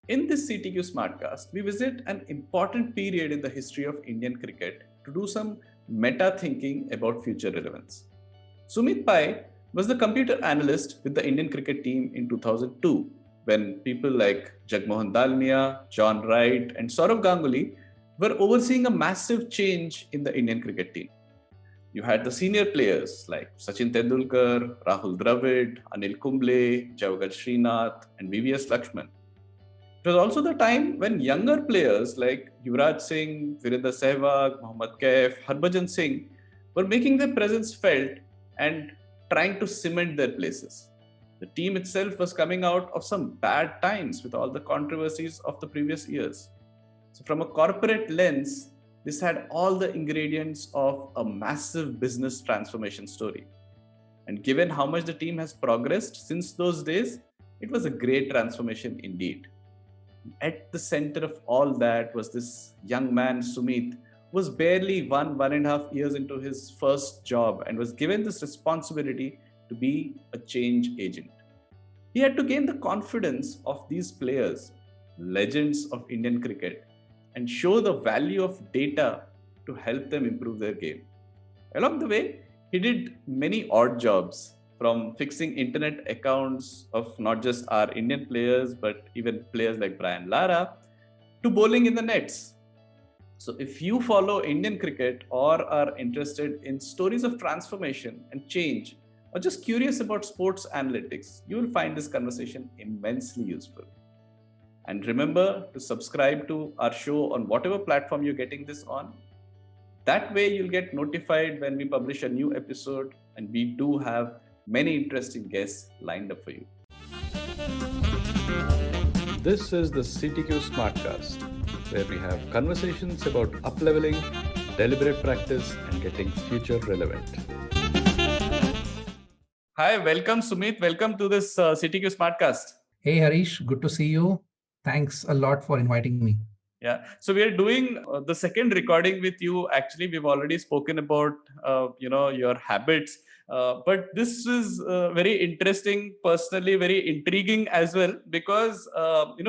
In this CTQ Smartcast, we visit an important period in the history of Indian cricket to do some meta thinking about future relevance. Sumeet Pai was the computer analyst with the Indian cricket team in 2002 when people like Jagmohan Dalmia, John Wright, and Saurav Ganguly were overseeing a massive change in the Indian cricket team. You had the senior players like Sachin Tendulkar, Rahul Dravid, Anil Kumble, Javagal Srinath, and VVS Lakshman. It was also the time when younger players like Yuvraj Singh, Virendra Sehwag, Mohammad Kaif, Harbhajan Singh were making their presence felt and trying to cement their places. The team itself was coming out of some bad times with all the controversies of the previous years. So, from a corporate lens, this had all the ingredients of a massive business transformation story. And given how much the team has progressed since those days, it was a great transformation indeed. At the center of all that was this young man, Sumeet, who was barely 1.5 years into his first job and was given this responsibility to be a change agent. He had to gain the confidence of these players, legends of Indian cricket, and show the value of data to help them improve their game. Along the way, he did many odd jobs, from fixing internet accounts of not just our Indian players, but even players like Brian Lara, to bowling in the nets. So, if you follow Indian cricket or are interested in stories of transformation and change, or just curious about sports analytics, you will find this conversation immensely useful. And remember to subscribe to our show on whatever platform you're getting this on. That way, you'll get notified when we publish a new episode, and we do have many interesting guests lined up for you. This is the CTQ Smartcast, where we have conversations about up-leveling, deliberate practice, and getting future relevant. Hi, welcome Sumeet. Welcome to this CTQ Smartcast. Hey Harish, good to see you. Thanks a lot for inviting me. Yeah, so we are doing the second recording with you. Actually, we've already spoken about your habits, but this is very interesting, personally very intriguing as well, because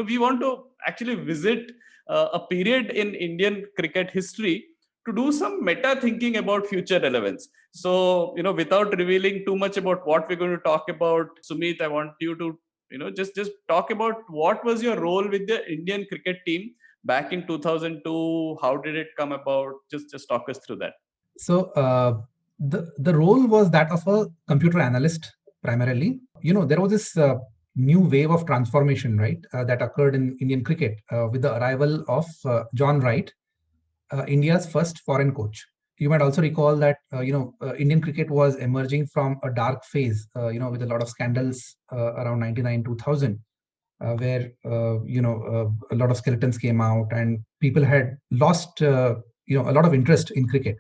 we want to actually visit a period in Indian cricket history to do some meta thinking about future relevance. So without revealing too much about what we're going to talk about, Sumeet, I want you to just talk about what was your role with the Indian cricket team back in 2002. How did it come about? Just talk us through that. So the role was that of a computer analyst primarily. There was this new wave of transformation, right, that occurred in Indian cricket with the arrival of John Wright, India's first foreign coach. You might also recall that Indian cricket was emerging from a dark phase, with a lot of scandals around 99 2000. Where a lot of skeletons came out and people had lost a lot of interest in cricket.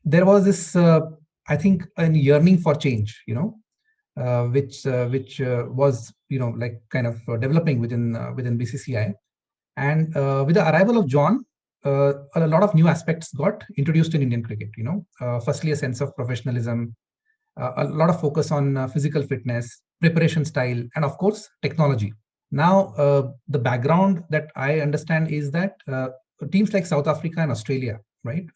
There was this I think a yearning for change, which was like kind of developing within BCCI, and with the arrival of John, a lot of new aspects got introduced in Indian cricket. Firstly, a sense of professionalism, a lot of focus on physical fitness, preparation style, and of course, technology. Now, the background that I understand is that teams like South Africa and Australia, right,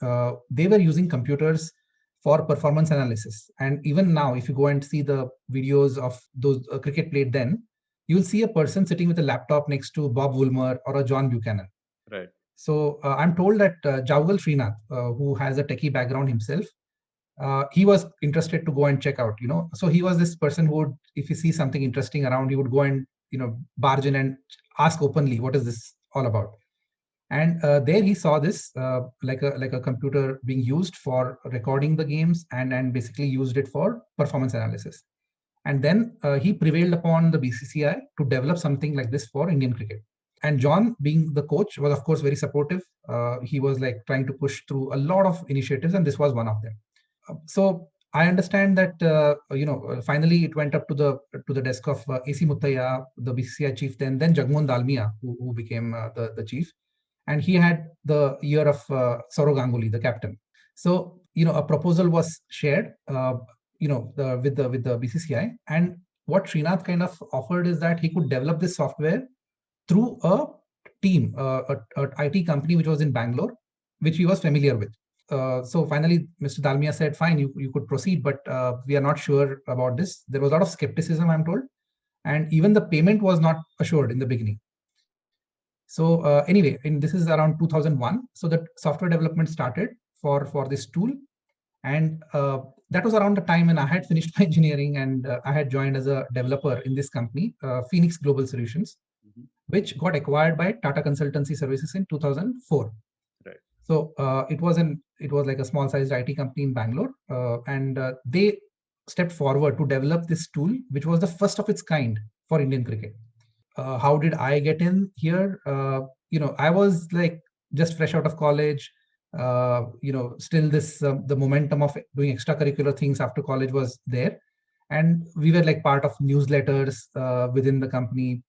they were using computers for performance analysis. And even now, if you go and see the videos of those cricket played then, you'll see a person sitting with a laptop next to Bob Woolmer or a John Buchanan. Right. So I'm told that Javagal Srinath, who has a techie background himself, he was interested to go and check out, So he was this person who would, if he sees something interesting around, he would go and, barge in and ask openly, what is this all about? And there he saw this like a computer being used for recording the games and basically used it for performance analysis. And then he prevailed upon the BCCI to develop something like this for Indian cricket. And John, being the coach, was of course very supportive. He was like trying to push through a lot of initiatives, and this was one of them. So I understand that finally it went up to the desk of AC Muttaya, the BCCI chief, then Jagmohan Dalmia, who became the chief, and he had the ear of Saurav Ganguly, the captain. So a proposal was shared, with the BCCI, and what Srinath kind of offered is that he could develop this software through a team, a IT company which was in Bangalore, which he was familiar with. So finally, Mr. Dalmia said, fine, you could proceed, but we are not sure about this. There was a lot of skepticism, I'm told. And even the payment was not assured in the beginning. So anyway, this is around 2001. So the software development started for this tool. And that was around the time when I had finished my engineering and I had joined as a developer in this company, Phoenix Global Solutions, which got acquired by Tata Consultancy Services in 2004. Right. So it was like a small-sized IT company in Bangalore, and they stepped forward to develop this tool, which was the first of its kind for Indian cricket. How did I get in here? I was like just fresh out of college. Still the momentum of doing extracurricular things after college was there, and we were like part of newsletters within the company.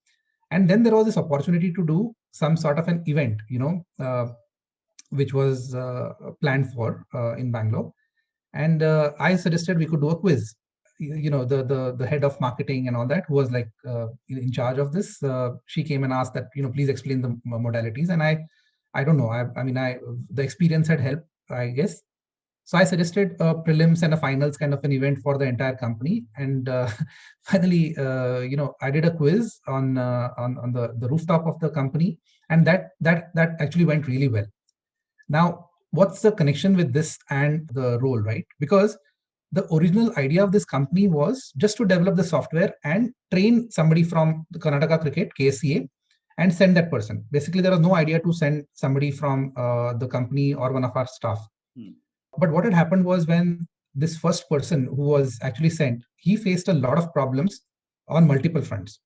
And then there was this opportunity to do some sort of an event, which was planned for in Bangalore. And I suggested we could do a quiz. The head of marketing and all that, who was like in charge of this, she came and asked that, please explain the modalities. And I don't know. The experience had helped, I guess. So I suggested a prelims and a finals kind of an event for the entire company. And finally, I did a quiz on the rooftop of the company, and that actually went really well. Now, what's the connection with this and the role, right? Because the original idea of this company was just to develop the software and train somebody from the Karnataka Cricket, KSCA, and send that person. Basically, there was no idea to send somebody from the company or one of our staff. But what had happened was, when this first person who was actually sent, he faced a lot of problems on multiple fronts.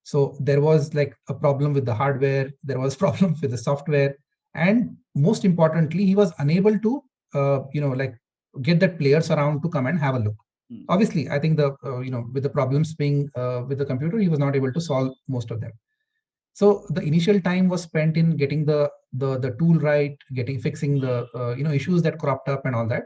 So there was like a problem with the hardware, there was problems with the software, and most importantly, he was unable to, get the players around to come and have a look. Obviously, I think with the problems being with the computer, he was not able to solve most of them. So the initial time was spent in getting the tool right, fixing the issues that cropped up and all that,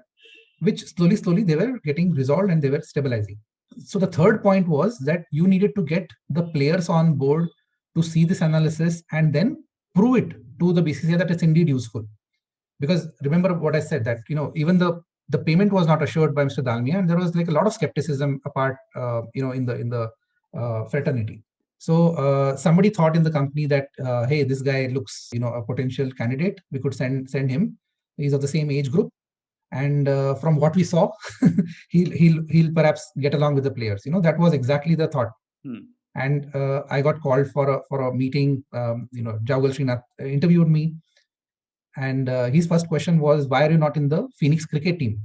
which slowly they were getting resolved and they were stabilizing. So the third point was that you needed to get the players on board to see this analysis and then prove it to the BCCI that it's indeed useful. Because remember what I said, that even the payment was not assured by Mr. Dalmia, and there was like a lot of skepticism apart, in the fraternity. So somebody thought in the company that, hey, this guy looks, a potential candidate. We could send him. He's of the same age group, and from what we saw, he'll perhaps get along with the players. That was exactly the thought. And I got called for a meeting. Jaugal Srinath interviewed me, and his first question was, "Why are you not in the Phoenix cricket team?"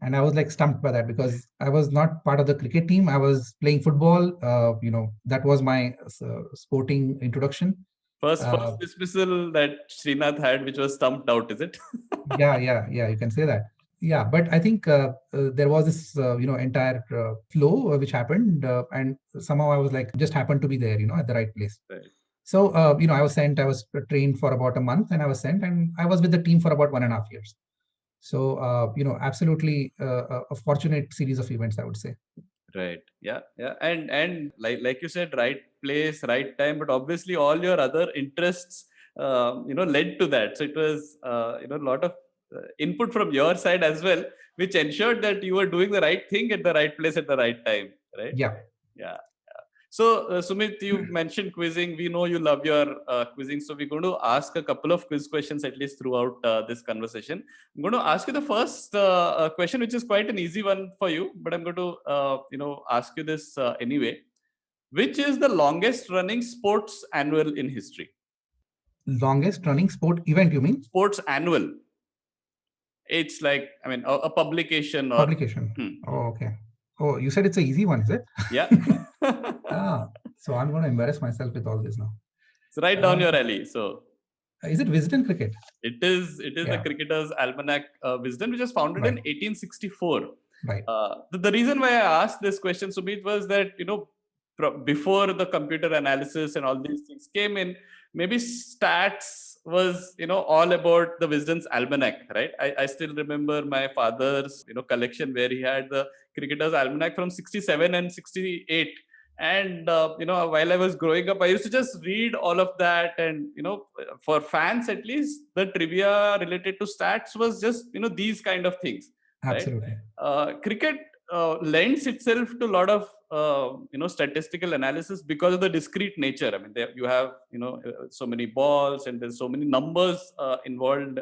And I was like stumped by that, because I was not part of the cricket team. I was playing football. That was my sporting introduction. First dismissal that Srinath had, which was stumped out, is it? Yeah, you can say that. Yeah, but I think there was this, entire flow which happened, and somehow I was like, just happened to be there, at the right place. Right. So, I was trained for about a month, and I was sent, and I was with the team for about 1.5 years. So, absolutely a fortunate series of events, I would say. Right. Yeah. And like you said, right place, right time. But obviously, all your other interests, led to that. So it was, a lot of input from your side as well, which ensured that you were doing the right thing at the right place at the right time. Right. Yeah. So, Sumit, you mentioned quizzing. We know you love your quizzing. So, we're going to ask a couple of quiz questions at least throughout this conversation. I'm going to ask you the first question, which is quite an easy one for you, but I'm going to, ask you this anyway. Which is the longest running sports annual in history? Longest running sport event, you mean? Sports annual. It's like, a publication or... Publication. Oh, okay. Oh, you said it's an easy one, is it? Yeah. So I'm going to embarrass myself with all this now. So right down your alley. So is it Wisden Cricket? It is the Cricketer's Almanac Wisden, which was founded in 1864. Right. The reason why I asked this question, Sumeet, was that, before the computer analysis and all these things came in, maybe stats was, all about the Wisden's Almanac, right? I still remember my father's, collection where he had the Cricketer's Almanac from 67 and 68. And while I was growing up, I used to just read all of that, and for fans at least, the trivia related to stats was just these kind of things, right? Absolutely. Cricket lends itself to a lot of statistical analysis because of the discrete nature. I mean, you have so many balls, and there's so many numbers involved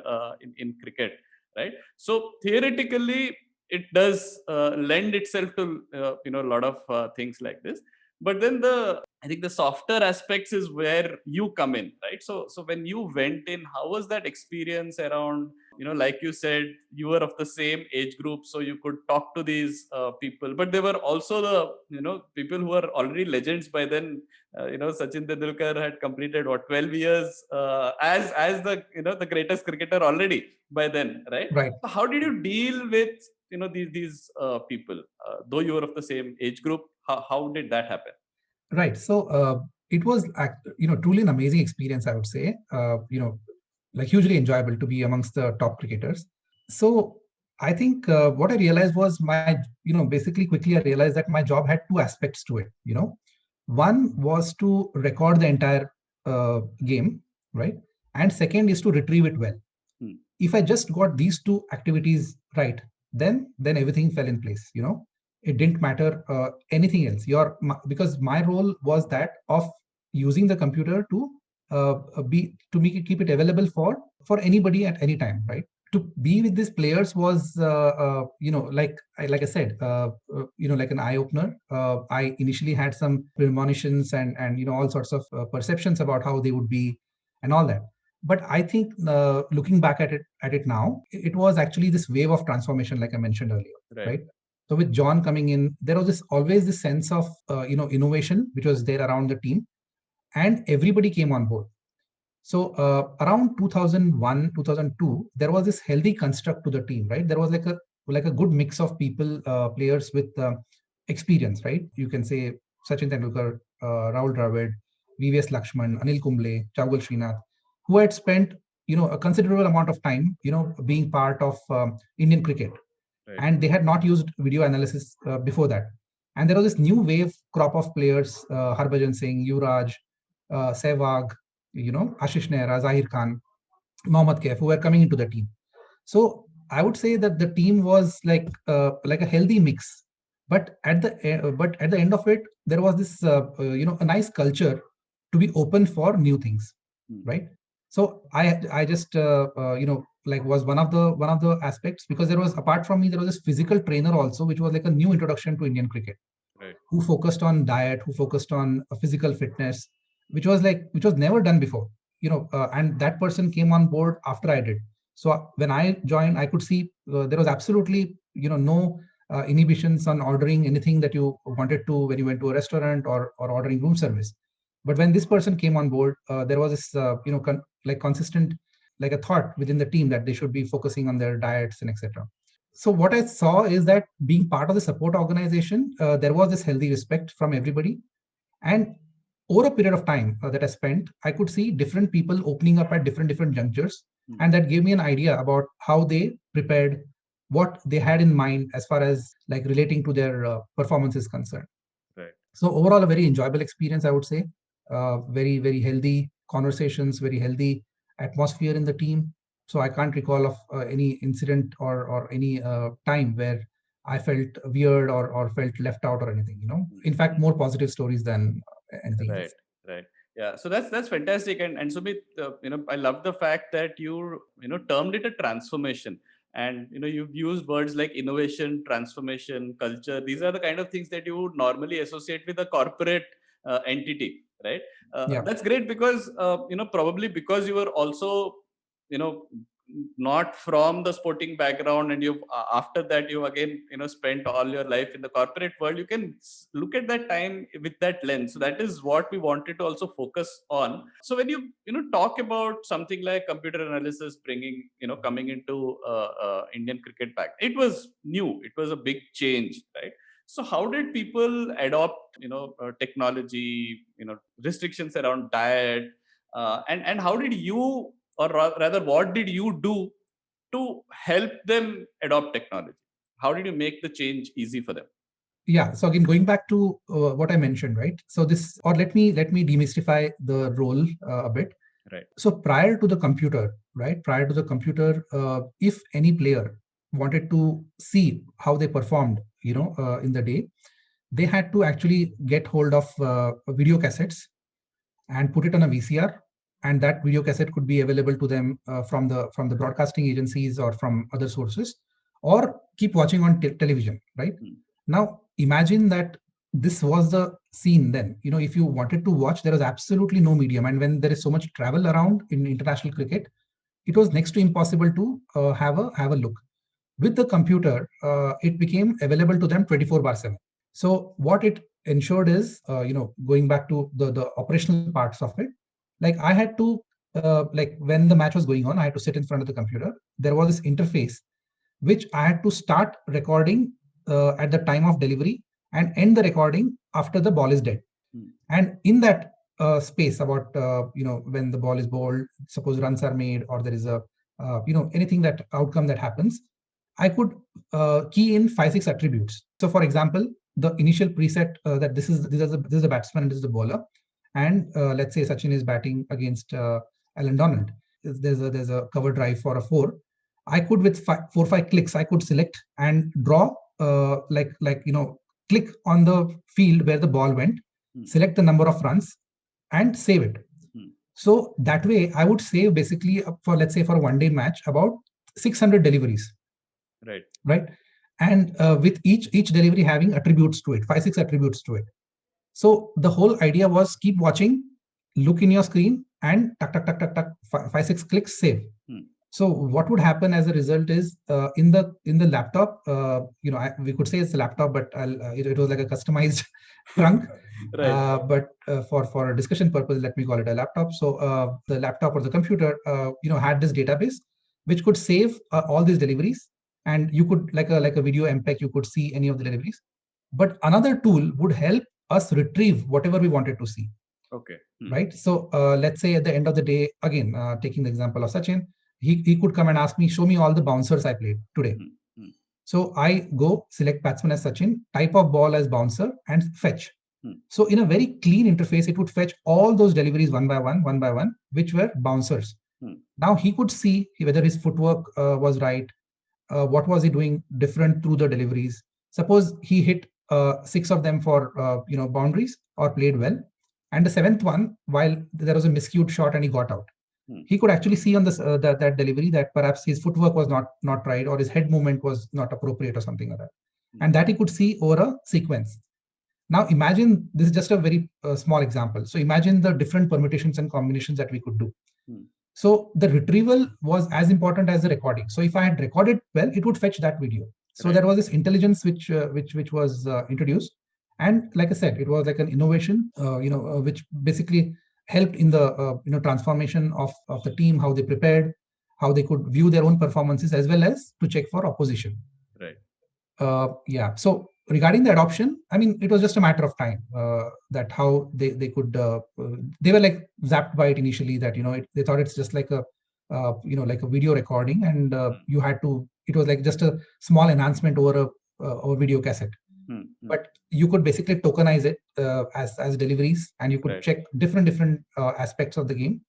in cricket, right? So theoretically, it does lend itself to a lot of things like this. But then I think the softer aspects is where you come in, right? So when you went in, how was that experience around, like you said, you were of the same age group, so you could talk to these people, but there were also the people who are already legends by then. Sachin Tendulkar had completed what, 12 years as the the greatest cricketer already by then, right? Right. So how did you deal with these people, though you were of the same age group? How did that happen? Right. So it was, truly an amazing experience, I would say. Like hugely enjoyable to be amongst the top cricketers. So I think what I realized was basically quickly I realized that my job had two aspects to it. One was to record the entire game, right? And second is to retrieve it well. Hmm. If I just got these two activities right, then everything fell in place. It didn't matter anything else. Because my role was that of using the computer to make it keep it available for anybody at any time, right? To be with these players was like I said, like an eye opener. I initially had some premonitions and all sorts of perceptions about how they would be and all that. But I think looking back at it now, it was actually this wave of transformation, like I mentioned earlier, right? So with John coming in, there was always this sense of innovation which was there around the team, and everybody came on board. So around 2001, 2002, there was this healthy construct to the team, right? There was like a good mix of people, players with experience, right? You can say Sachin Tendulkar, Rahul Dravid, VVS Lakshman, Anil Kumble, Chaugal Srinath, who had spent a considerable amount of time being part of Indian cricket, Right. and they had not used video analysis before that. And there was this new wave crop of players, Harbhajan Singh, Yuvraj, Sehwag, Ashish Nehra, Zahir Khan, Mohammad Kaif, who were coming into the team. So I would say that the team was like a healthy mix, but at the end of it, there was this a nice culture to be open for new things, right? So I just like was one of the aspects, because there was, apart from me, there was this physical trainer also, which was like a new introduction to Indian cricket, Right. who focused on diet, who focused on physical fitness, which was never done before. And that person came on board after I did. So when I joined, I could see there was absolutely no inhibitions on ordering anything that you wanted to when you went to a restaurant or ordering room service. But when this person came on board, there was this like consistent, like a thought within the team that they should be focusing on their diets and etc. So what I saw is that being part of the support organization, there was this healthy respect from everybody. And over a period of time that I spent, I could see different people opening up at different junctures, and that gave me an idea about how they prepared, what they had in mind as far as like relating to their performance is concerned. Right. So overall, a very enjoyable experience, I would say. Very, very healthy conversations, very healthy atmosphere in the team. So I can't recall of any incident or any time where I felt weird or felt left out or anything. In fact, more positive stories than anything Right, else. right. Yeah, so that's fantastic. And Sumit, I love the fact that you termed it a transformation, and you've used words like innovation, transformation, culture. These are the kind of things that you would normally associate with a corporate entity, right? Yeah. That's great because probably because you were also you know not from the sporting background, and you've after that you again spent all your life in the corporate world. You can look at that time with that lens. So that is what we wanted to also focus on. So when you talk about something like computer analysis bringing coming into Indian cricket back, it was new, it was a big change, right? So how did people adopt technology, restrictions around diet, and how did you, or rather what did you do to help them adopt technology? How did you make the change easy for them? Yeah. So again, going back to what I mentioned, right? So this, or let me demystify the role a bit. Right. So prior to the computer, right? Prior to the computer, if any player wanted to see how they performed, in the day, they had to actually get hold of video cassettes and put it on a VCR, and that video cassette could be available to them from the broadcasting agencies or from other sources, or keep watching on television, right? Hmm. Now imagine that this was the scene then. If you wanted to watch, there was absolutely no medium, and when there is so much travel around in international cricket, it was next to impossible to have a look. With the computer, it became available to them 24/7. So what it ensured is, going back to the operational parts of it, like I had to, like when the match was going on, I had to sit in front of the computer. There was this interface which I had to start recording at the time of delivery and end the recording after the ball is dead. Hmm. And in that space, about when the ball is bowled, suppose runs are made, or there is a anything, that outcome that happens, I could key in 5-6 attributes. So for example, the initial preset, that this is the batsman and this is the bowler, and let's say Sachin is batting against Alan Donald. There's a cover drive for a 4. I could, with 4-5 clicks, I could select and draw, click on the field where the ball went, select the number of runs, and save it. So that way, I would save basically, for, let's say, for a one-day match, about 600 deliveries. Right. Right. And with each delivery having attributes to it, 5-6 attributes to it. So the whole idea was keep watching, look in your screen, and tuck, tuck, tuck, tuck, tuck, 5-6 clicks, save. So what would happen as a result is, in the laptop, we could say it's a laptop, but it was like a customized trunk. Right. But for a discussion purpose, let me call it a laptop. So the laptop or the computer, had this database which could save all these deliveries, and you could, like a video MPEG, you could see any of the deliveries. But another tool would help us retrieve whatever we wanted to see. Okay. Right. So let's say at the end of the day, again, taking the example of Sachin, he could come and ask me, show me all the bouncers I played today. So I go select batsman as Sachin, type of ball as bouncer, and fetch. So in a very clean interface, it would fetch all those deliveries one by one, which were bouncers. Now he could see whether his footwork was right, what was he doing different through the deliveries. Suppose he hit 6 of them for boundaries, or played well, and the 7th one, while there was a miscued shot and he got out, he could actually see on this that delivery that perhaps his footwork was not right, or his head movement was not appropriate, or something like that, and that he could see over a sequence. Now imagine, this is just a very small example. So imagine the different permutations and combinations that we could do. So the retrieval was as important as the recording. So if I had recorded well, it would fetch that video. So there was this intelligence which was introduced, and like I said, it was like an innovation, which basically helped in the transformation of the team, how they prepared, how they could view their own performances, as well as to check for opposition. Right. Yeah. So regarding the adoption, I mean, it was just a matter of time, that how they could, they were like zapped by it initially, that they thought it's just like a like a video recording, and you had to, it was like just a small enhancement over a video cassette. But you could basically tokenize it as deliveries, and you could check different aspects of the game.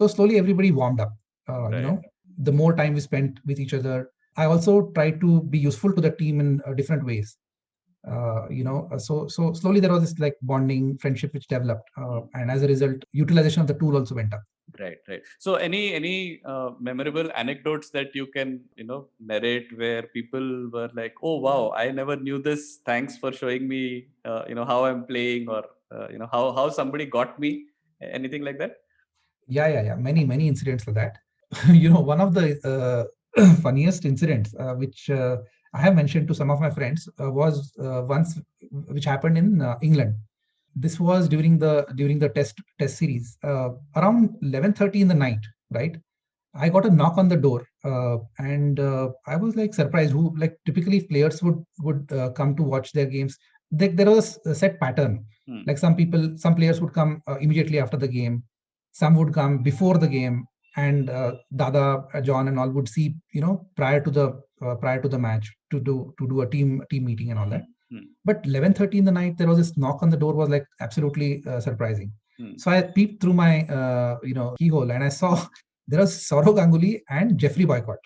So slowly everybody warmed up. The more time we spent with each other, I also tried to be useful to the team in different ways. So slowly there was this like bonding, friendship which developed, and as a result, utilization of the tool also went up. Right. So any memorable anecdotes that you can narrate, where people were like, oh wow, I never knew this. Thanks for showing me how I'm playing, or how somebody got me. Anything like that? Yeah. Many incidents like that. One of the funniest incidents, which I have mentioned to some of my friends, was once, which happened in England. This was during the test series, around 11:30 in the night. Right, I got a knock on the door, and I was like surprised. Who, like, typically players would come to watch their games. There was a set pattern. Like some players would come immediately after the game. Some would come before the game, and Dada, John, and all would see prior to the match, to do a team meeting and all that. But 11:30 in the night, there was this knock on the door, was like absolutely surprising. So I peeped through my keyhole, and I saw there was Saurav Ganguly and Jeffrey Boycott.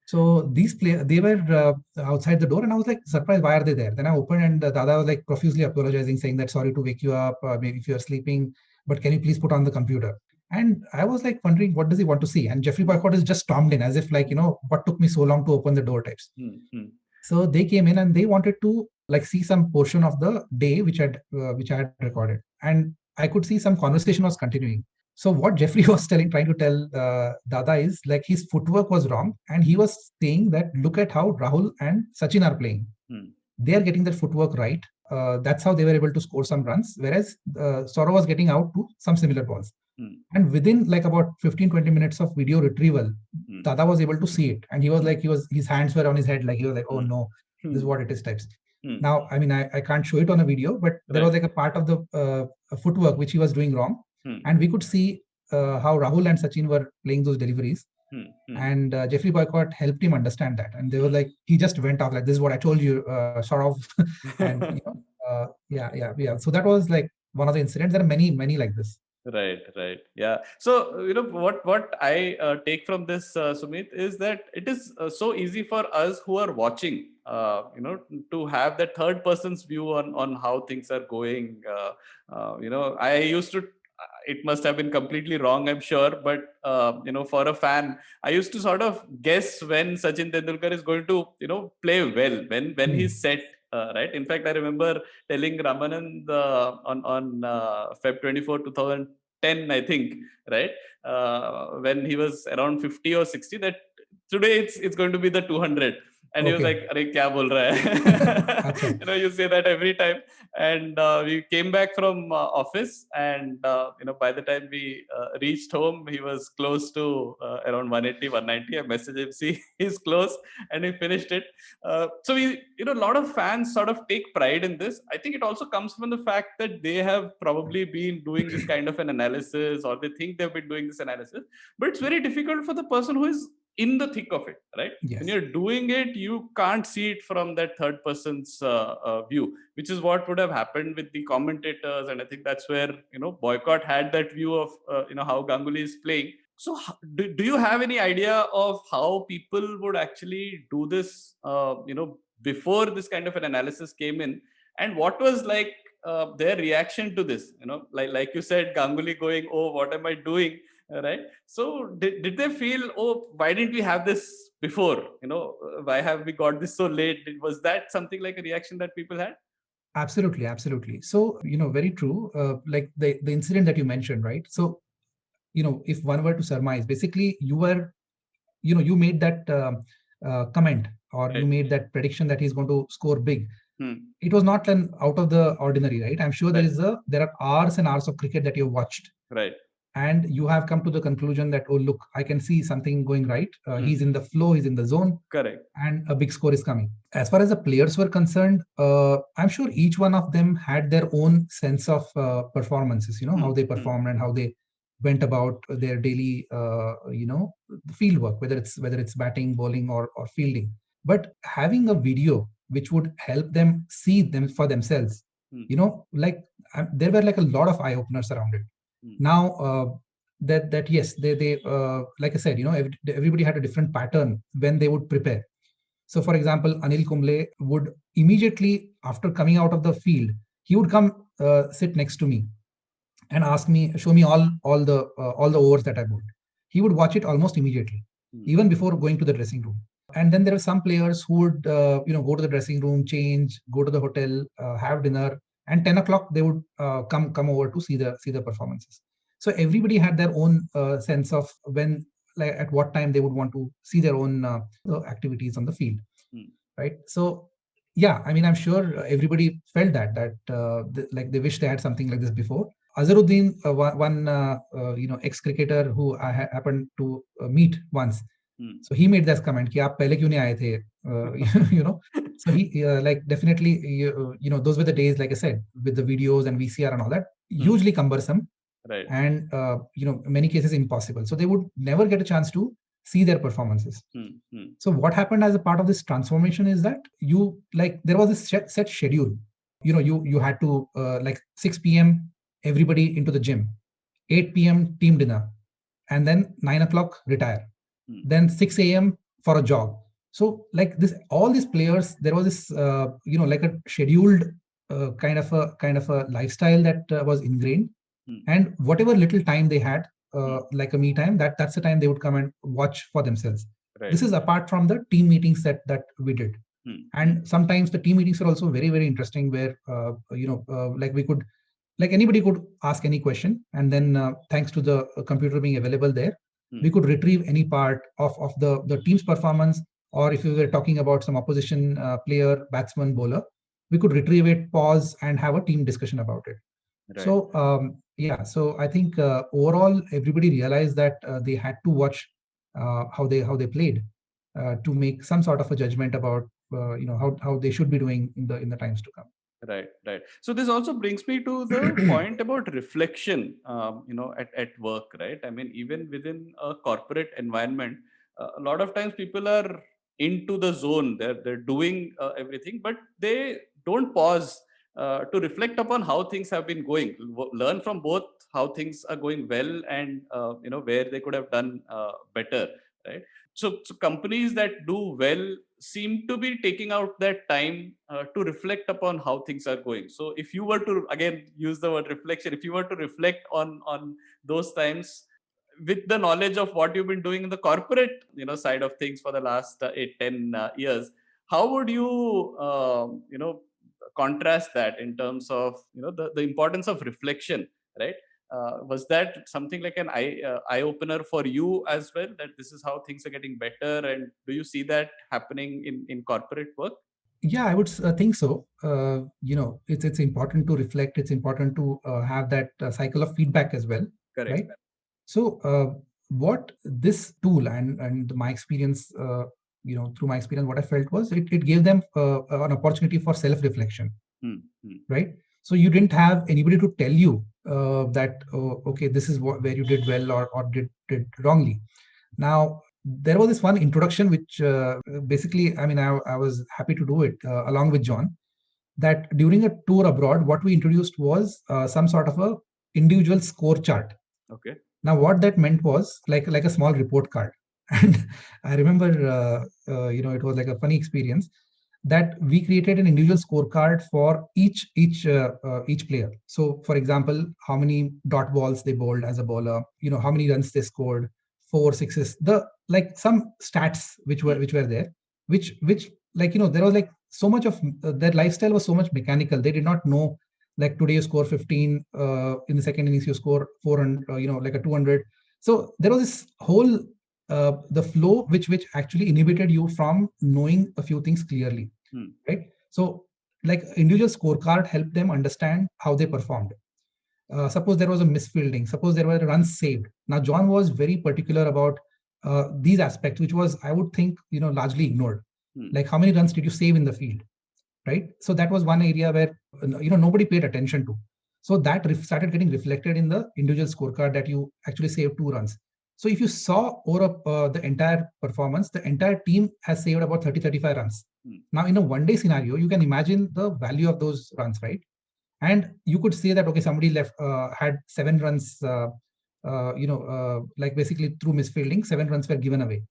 So these players, they were outside the door, and I was like surprised, why are they there? Then I opened, and Dada was like profusely apologizing, saying that sorry to wake you up, maybe if you are sleeping, but can you please put on the computer? And I was like wondering, what does he want to see? And Jeffrey Boycott is just stormed in, as if like, what took me so long to open the door types. So they came in and they wanted to like see some portion of the day which I had recorded, and I could see some conversation was continuing. So what Jeffrey was trying to tell Dada is like his footwork was wrong, and he was saying that look at how Rahul and Sachin are playing. They are getting their footwork right. That's how they were able to score some runs, whereas Saurav was getting out to some similar balls. And within like about 15-20 minutes of video retrieval, Dada was able to see it, and he was like, his hands were on his head, like he was like, oh no, this is what it is types. Now, I mean, I can't show it on a video, but there was like a part of the footwork which he was doing wrong, and we could see how Rahul and Sachin were playing those deliveries. And Jeffrey Boycott helped him understand that, and they were like, he just went off like, this is what I told you, sort of. And yeah. So that was like one of the incidents. There are many like this. Right. Yeah. So, what I take from this, Sumeet, is that it is so easy for us who are watching, to have that third person's view on how things are going. I used to, it must have been completely wrong, I'm sure, but, for a fan, I used to sort of guess when Sachin Tendulkar is going to, play well, when he's set. Right. In fact, I remember telling Ramanand on Feb 24, 2010, I think, right, when he was around 50 or 60, that today it's going to be the 200. And he was like, "Arey, kya bol raha hai?" You say that every time. And we came back from office, and by the time we reached home, he was close to around 180, 190. I messaged him, see, he's close, and he finished it. So we, a lot of fans sort of take pride in this. I think it also comes from the fact that they have probably been doing this kind of an analysis, or they think they've been doing this analysis, but it's very difficult for the person who is in the thick of it, right? Yes. When you're doing it, you can't see it from that third person's view, which is what would have happened with the commentators. And I think that's where, Boycott had that view of, how Ganguly is playing. So do you have any idea of how people would actually do this, before this kind of an analysis came in? And what was like their reaction to this? Like you said, Ganguly going, oh, what am I doing? Right. So did they feel, oh, why didn't we have this before? Why have we got this so late? Was that something like a reaction that people had? Absolutely. So, very true. Like the incident that you mentioned, right? So, if one were to surmise, basically you made that comment, or you made that prediction that he's going to score big. It was not an out of the ordinary, right? I'm sure there are hours and hours of cricket that you've watched. Right. And you have come to the conclusion that, oh, look, I can see something going right. He's in the flow, he's in the zone. Correct. And a big score is coming. As far as the players were concerned, I'm sure each one of them had their own sense of performances, how they performed and how they went about their daily, field work, whether it's batting, bowling, or fielding. But having a video which would help them see them for themselves, there were like a lot of eye openers around it. Now, that yes, they like I said, everybody had a different pattern when they would prepare. So, for example, Anil Kumble would immediately after coming out of the field, he would come sit next to me and ask me, show me all the overs that I bowled. He would watch it almost immediately, even before going to the dressing room. And then there are some players who would go to the dressing room, change, go to the hotel, have dinner, and 10 o'clock they would come over to see the performances. So everybody had their own sense of when, like at what time they would want to see their own activities on the field, right? So yeah, I mean, I'm sure everybody felt that they wish they had something like this before. Azharuddin, one ex-cricketer who I happened to meet once. So he made this comment, "Ki aap pehle kyun nahi aaye the?" So he definitely, those were the days, like I said, with the videos and VCR and all that, hugely cumbersome, right? And many cases impossible. So they would never get a chance to see their performances. Hmm. So what happened as a part of this transformation is that there was this set schedule. You had to 6 p.m. everybody into the gym, 8 p.m. team dinner, and then 9 o'clock retire, then 6 a.m. for a jog. So like this, all these players, there was this like a scheduled kind of a lifestyle that was ingrained, and whatever little time they had, like a me time, that's the time they would come and watch for themselves. Right. This is apart from the team meetings that we did. And sometimes the team meetings are also very, very interesting, where like we could, like anybody could ask any question, and then thanks to the computer being available there, we could retrieve any part of the team's performance, or if we were talking about some opposition player, batsman, bowler, we could retrieve it, pause, and have a team discussion about it. Right. So so I think overall everybody realized that they had to watch how they played to make some sort of a judgment about how they should be doing in the times to come. Right. So this also brings me to the point about reflection, at work, right? I mean, even within a corporate environment, a lot of times people are into the zone. They're doing everything, but they don't pause to reflect upon how things have been going. Learn from both how things are going well and where they could have done better, right? So companies that do well seem to be taking out that time to reflect upon how things are going. So if you were to again use the word reflection, if you were to reflect on those times with the knowledge of what you've been doing in the corporate side of things for the last 8-10 years, how would you contrast that in terms of the importance of reflection, right? Was that something like an eye opener for you as well, that this is how things are getting better, and do you see that happening in corporate work? Yeah, I would think so. It's important to reflect. It's important to have that cycle of feedback as well. Correct. Right. So what this tool and my experience, through my experience, what I felt was it gave them an opportunity for self-reflection. Right. So you didn't have anybody to tell you that, okay, this is where you did well or did wrongly. Now, there was this one introduction which basically, I mean, I was happy to do it along with John, that during a tour abroad, what we introduced was some sort of a individual score chart. Okay. Now, what that meant was like a small report card. And I remember, it was like a funny experience that we created an individual scorecard for each player. So, for example, how many dot balls they bowled as a bowler, how many runs they scored, 4 sixes, some stats which were there, which there was like so much of their lifestyle was so much mechanical. They did not know, like today you score 15, in the second innings you score 400, like a 200. So there was this whole the flow which actually inhibited you from knowing a few things clearly. Right. So like individual scorecard helped them understand how they performed. Suppose there was a misfielding, suppose there were runs saved. Now John was very particular about these aspects, which was, I would think, largely ignored. Like how many runs did you save in the field, right? So that was one area where nobody paid attention to. So that started getting reflected in the individual scorecard, that you actually saved 2 runs. So if you saw over the entire performance, the entire team has saved about 30-35 runs. Now in a one-day scenario, you can imagine the value of those runs, right? And you could say that, okay, somebody had 7 runs, like basically through misfielding, 7 runs were given away.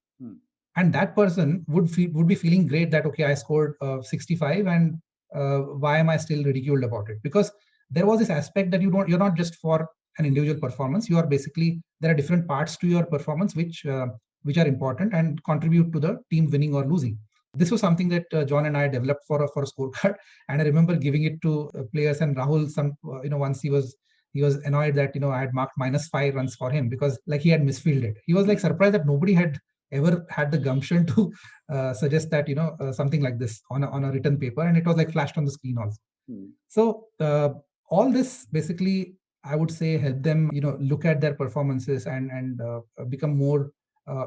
And that person would be feeling great that, okay, I scored 65, and why am I still ridiculed about it? Because there was this aspect that you're not just for an individual performance. You are basically, there are different parts to your performance which are important and contribute to the team winning or losing. This was something that John and I developed for a scorecard, and I remember giving it to players. And Rahul, once he was annoyed that I had marked -5 runs for him because like he had misfielded. He was like surprised that nobody had ever had the gumption to suggest that something like this on a written paper, and it was like flashed on the screen also. So all this basically, I would say, help them look at their performances and become more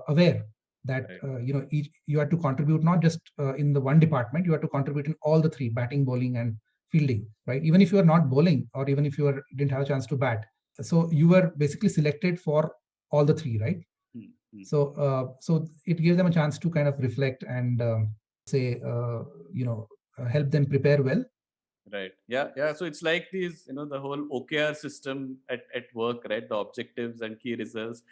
aware that you have to contribute not just in the one department. You have to contribute in all the 3: batting, bowling, and fielding, right? Even if you are not bowling, or even if you didn't have a chance to bat, so you were basically selected for all the 3, right? So it gives them a chance to kind of reflect and say, help them prepare well. Right. Yeah. Yeah. So it's like these, the whole OKR system at work, right? The objectives and key results.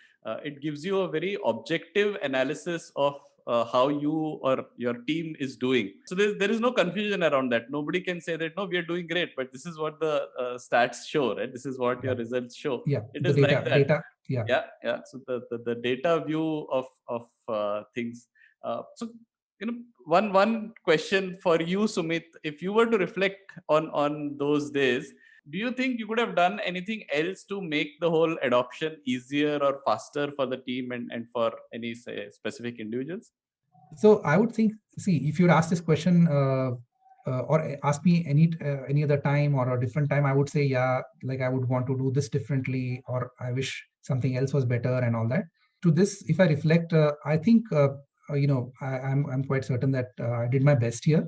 It gives you a very objective analysis of how you or your team is doing. So there is no confusion around that. Nobody can say that, no, we are doing great, but this is what the stats show, right? This is what your Yeah, results show. yeah, It the is like that. data. Yeah. Yeah. Yeah. So the data view of things. So one question for you, Sumit. If you were to reflect on those days, do you think you could have done anything else to make the whole adoption easier or faster for the team and for any, say, specific individuals? So I would think, see, if you'd ask this question or ask me any other time or a different time, I would say, yeah, like I would want to do this differently, or I wish something else was better and all that. To this, if I reflect, I think I'm quite certain that I did my best here.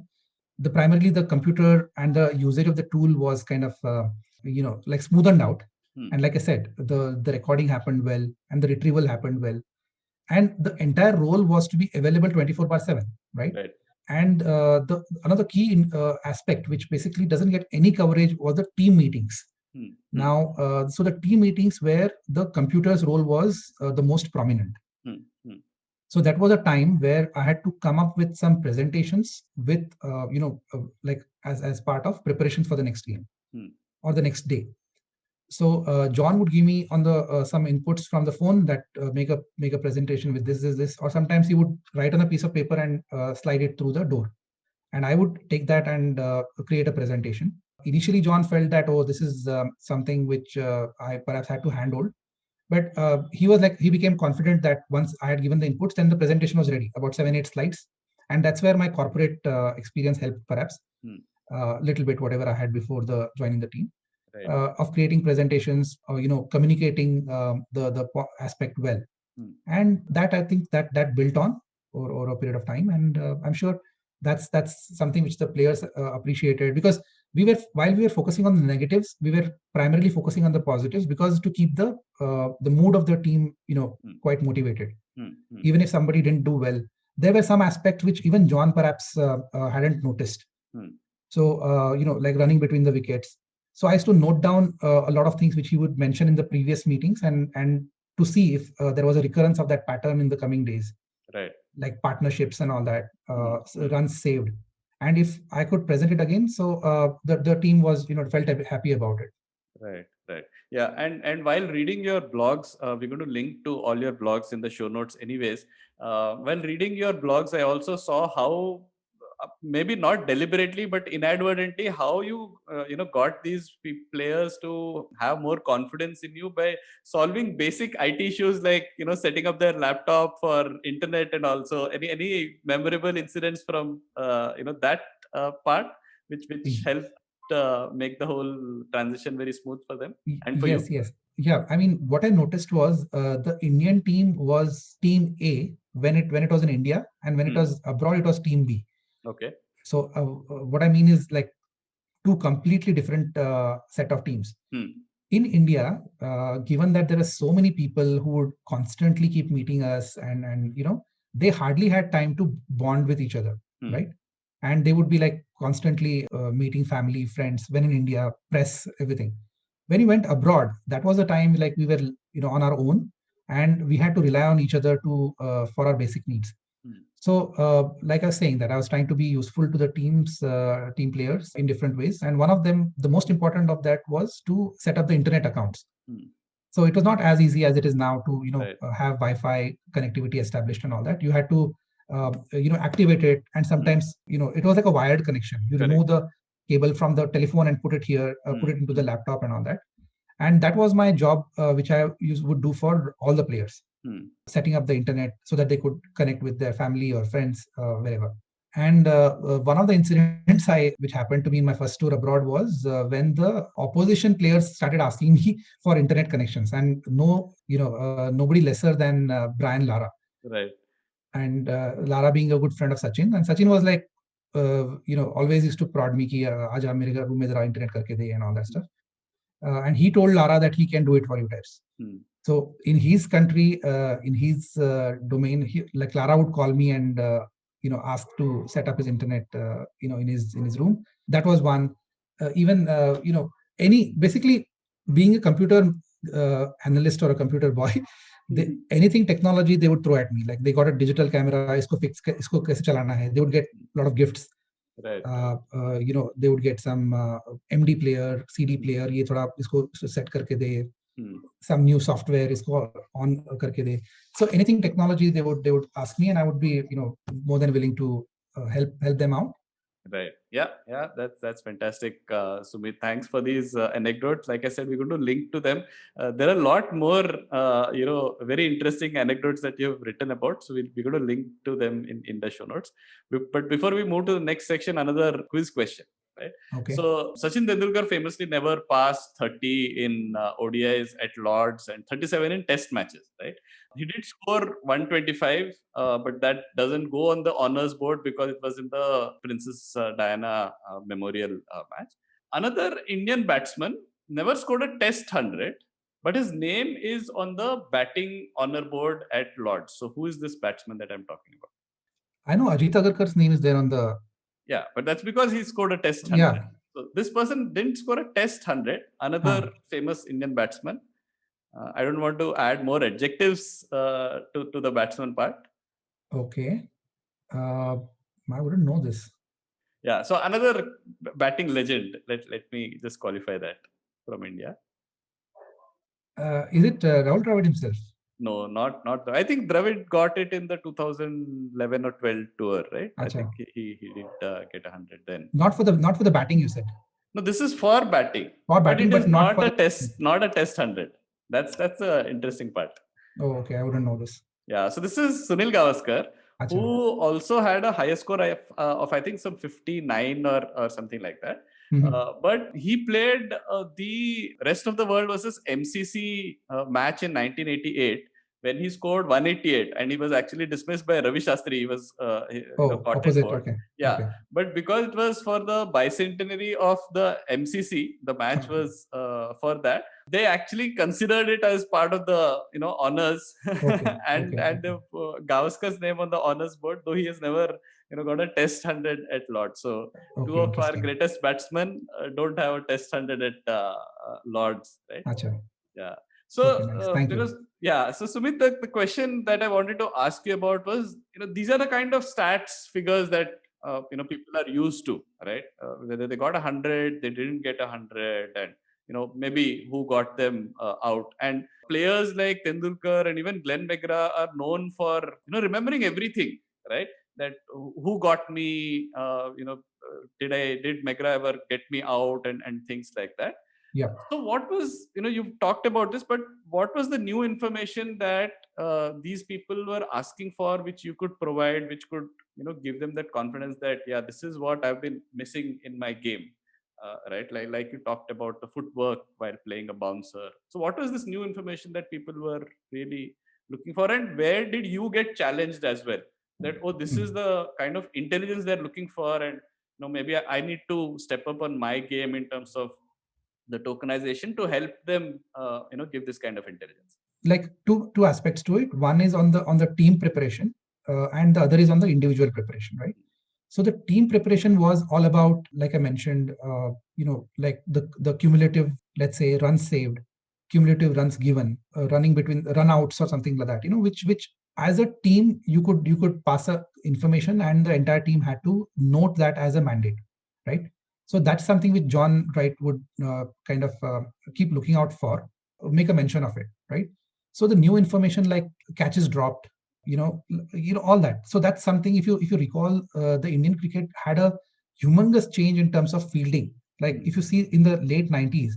Primarily the computer and the usage of the tool was kind of like smoothened out. And like I said, the recording happened well and the retrieval happened well, and the entire role was to be available 24/7, right? Right. And the another key aspect which basically doesn't get any coverage was the team meetings. Now, so the team meetings where the computer's role was the most prominent. So that was a time where I had to come up with some presentations with, like as part of preparations for the next game or the next day. So John would give me on the some inputs from the phone that make a presentation with this, or sometimes he would write on a piece of paper and slide it through the door, and I would take that and create a presentation. Initially, John felt that, oh, this is something which I perhaps had to handle, but he became confident that once I had given the inputs, then the presentation was ready, about 7-8 slides, and that's where my corporate experience helped, perhaps a little bit, whatever I had before the joining the team. Right. Of creating presentations or communicating the aspect well, and that I think that built on over a period of time, and I'm sure that's something which the players appreciated, because while we were focusing on the negatives, we were primarily focusing on the positives, because to keep the mood of the team quite motivated. Even if somebody didn't do well, there were some aspects which even John perhaps hadn't noticed. So like running between the wickets. So I used to note down a lot of things which he would mention in the previous meetings, and to see if there was a recurrence of that pattern in the coming days. Right. Like partnerships and all that, runs saved. And if I could present it again, so the team was felt happy about it. Right, right. Yeah, and while reading your blogs, we're going to link to all your blogs in the show notes anyways. While reading your blogs, I also saw how maybe not deliberately but inadvertently how you got these players to have more confidence in you by solving basic IT issues, like setting up their laptop for internet, and also any memorable incidents from that part which helped make the whole transition very smooth for them and for you? Yes. Yeah, I mean, what I noticed was the Indian team was team A when it was in India, and when it was abroad, it was team B. Okay. So what I mean is, like, two completely different set of teams. In India, given that there are so many people who would constantly keep meeting us, and they hardly had time to bond with each other, right? And they would be like constantly meeting family, friends. When in India, press, everything. When we went abroad, that was a time like we were on our own, and we had to rely on each other to for our basic needs. So, like I was saying, that I was trying to be useful to the team players in different ways. And one of them, the most important of that, was to set up the internet accounts. So it was not as easy as it is now to, right, have Wi-Fi connectivity established and all that. You had to, activate it. And sometimes, it was like a wired connection. You remove the cable from the telephone and put it here, put it into the laptop and all that. And that was my job, which I would do for all the players. Setting up the internet so that they could connect with their family or friends wherever. And one of the incidents which happened to me in my first tour abroad was when the opposition players started asking me for internet connections, and nobody lesser than Brian Lara. Right. And Lara being a good friend of Sachin, and Sachin was like, always used to prod me ki aaja mere room mein zara internet karke de and all that stuff. and he told Lara that he can do it for you types. So in his country, in his domain, like Lara would call me and ask to set up his internet, in his room. That was one. Even any basically being a computer analyst or a computer boy, anything technology they would throw at me. Like they got a digital camera, isko kaise chalana hai. They would get a lot of gifts. Right. They would get some MD player, CD player. ये थोड़ा इसको set करके दे. Some new software isko on karke de. So anything technology they would ask me, and I would be more than willing to help them out. Right. Yeah. That's fantastic, Sumit. Thanks for these anecdotes. Like I said, we're going to link to them. There are a lot more, very interesting anecdotes that you've written about. So we're going to link to them in the show notes. But before we move to the next section, another quiz question. Right. Okay. So Sachin Tendulkar famously never passed 30 in ODIs at Lords and 37 in Test matches. Right. He did score 125, but that doesn't go on the honors board because it was in the Princess Diana Memorial match. Another Indian batsman never scored a Test 100, but his name is on the batting honor board at Lords. So who is this batsman that I'm talking about? I know Ajit Agarkar's name is there on the... Yeah, but that's because he scored a Test 100. Yeah. So this person didn't score a Test 100. Another famous Indian batsman. I don't want to add more adjectives to the batsman part. Okay. I wouldn't know this. Yeah, so another batting legend. Let me just qualify that from India. Is it Rahul Dravid himself? No, not. I think Dravid got it in the 2011 or 12 tour, right? Achha. I think he did get 100 then. Not for the batting, you said. No, this is for batting. For batting, but not a test. Not a Test 100. That's the interesting part. Oh, okay. I wouldn't know this. Yeah. So this is Sunil Gavaskar, Achha. Who also had a higher score of I think some 59 or something like that. Mm-hmm. But he played the rest of the world versus MCC match in 1988 when he scored 188, and he was actually dismissed by Ravi Shastri. He was opposite. Okay. Yeah, okay. But because it was for the bicentenary of the MCC, the match was for that. They actually considered it as part of the honors, okay. and Gavaskar's name on the honors board, though he has never got a Test 100 at Lords. So two of our greatest batsmen don't have a Test 100 at Lords, right? Achha. Yeah. So nice. So Sumit, the question that I wanted to ask you about was, these are the kind of stats figures that people are used to, right? Whether they got 100, they didn't get 100, and maybe who got them out. And players like Tendulkar and even Glenn McGrath are known for remembering everything, right? That who got me, did McGrath ever get me out, and things like that. Yeah. So what was, you've talked about this, but what was the new information that these people were asking for, which you could provide, which could, give them that confidence that, yeah, this is what I've been missing in my game, right? Like you talked about the footwork while playing a bouncer. So what was this new information that people were really looking for, and where did you get challenged as well? That, this is the kind of intelligence they're looking for, and maybe I need to step up on my game in terms of the tokenization to help them, give this kind of intelligence. Like two aspects to it. One is on the team preparation, and the other is on the individual preparation, right? So the team preparation was all about, like I mentioned, like the cumulative, let's say, runs saved, cumulative runs given, running between run outs or something like that. Which as a team you could pass a information, and the entire team had to note that as a mandate, right? So that's something which John Wright would kind of keep looking out for, make a mention of it, right? So the new information like catches dropped, all that. So that's something, if you recall, the Indian cricket had a humongous change in terms of fielding. Like if you see in the late 90s,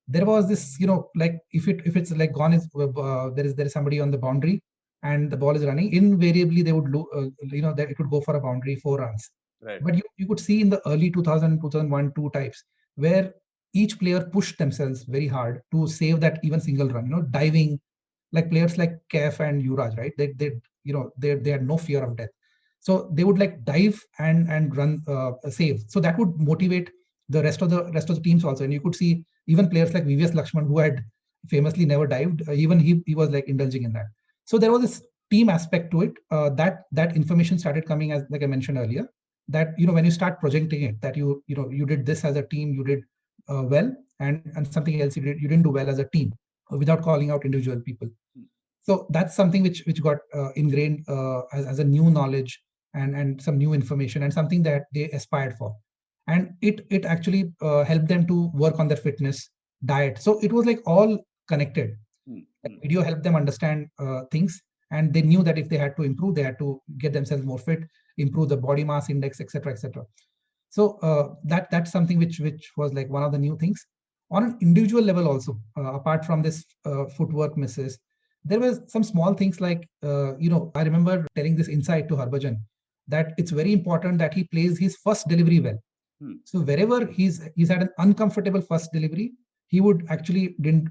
there was this, like if it's like gone is there is somebody on the boundary and the ball is running, invariably they would that it would go for a boundary 4 runs. Right. But you could see in the early 2000, 2001, 2 types where each player pushed themselves very hard to save that even single run, diving, like players like Kef and Yuvraj, right? They had no fear of death. So they would like dive and run save. So that would motivate the rest of the teams also. And you could see Even players like VVS Lakshman, who had famously never dived, even he was like indulging in that. So there was this team aspect to it. That information started coming, as like I mentioned earlier, that when you start projecting it, that you did this as a team, you did well, and something else you didn't do well as a team, without calling out individual people. So that's something which got ingrained as a new knowledge, and some new information, and something that they aspired for. And it actually helped them to work on their fitness, diet. So it was like all connected. Like video helped them understand things, and they knew that if they had to improve, they had to get themselves more fit, improve the body mass index, etc., etc. So that's something which was like one of the new things. On an individual level also, apart from this footwork misses, there was some small things like, I remember telling this insight to Harbhajan, that it's very important that he plays his first delivery well. So wherever he's had an uncomfortable first delivery, he would actually didn't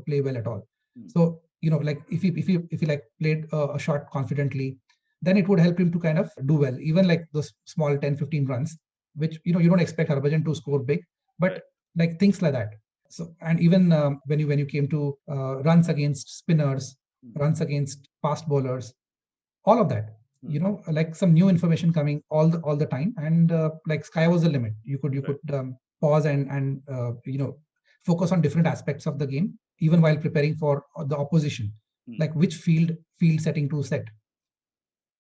play well at all. So like if he like played a shot confidently, then it would help him to kind of do well, even like those small 10-15 runs, which you don't expect Harbhajan to score big, but like things like that. So, and even when you came to runs against spinners, runs against fast bowlers, all of that, like some new information coming all the time, and like sky was the limit. You could pause and focus on different aspects of the game, even while preparing for the opposition, like which field setting to set.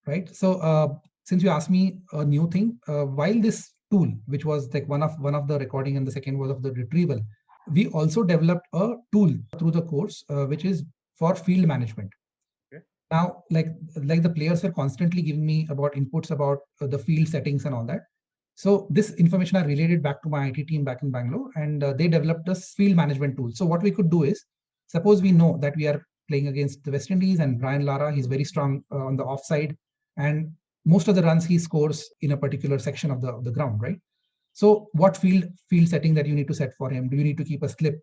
Right. So since you asked me a new thing, while this tool, which was like one of the recording and the second was of the retrieval, we also developed a tool through the course, which is for field management. Now, like the players were constantly giving me about inputs about the field settings and all that. So this information I related back to my IT team back in Bangalore, and they developed a field management tool. So what we could do is, suppose we know that we are playing against the West Indies and Brian Lara, he's very strong on the offside, and most of the runs he scores in a particular section of the ground, right? So what field setting that you need to set for him? Do you need to keep a slip?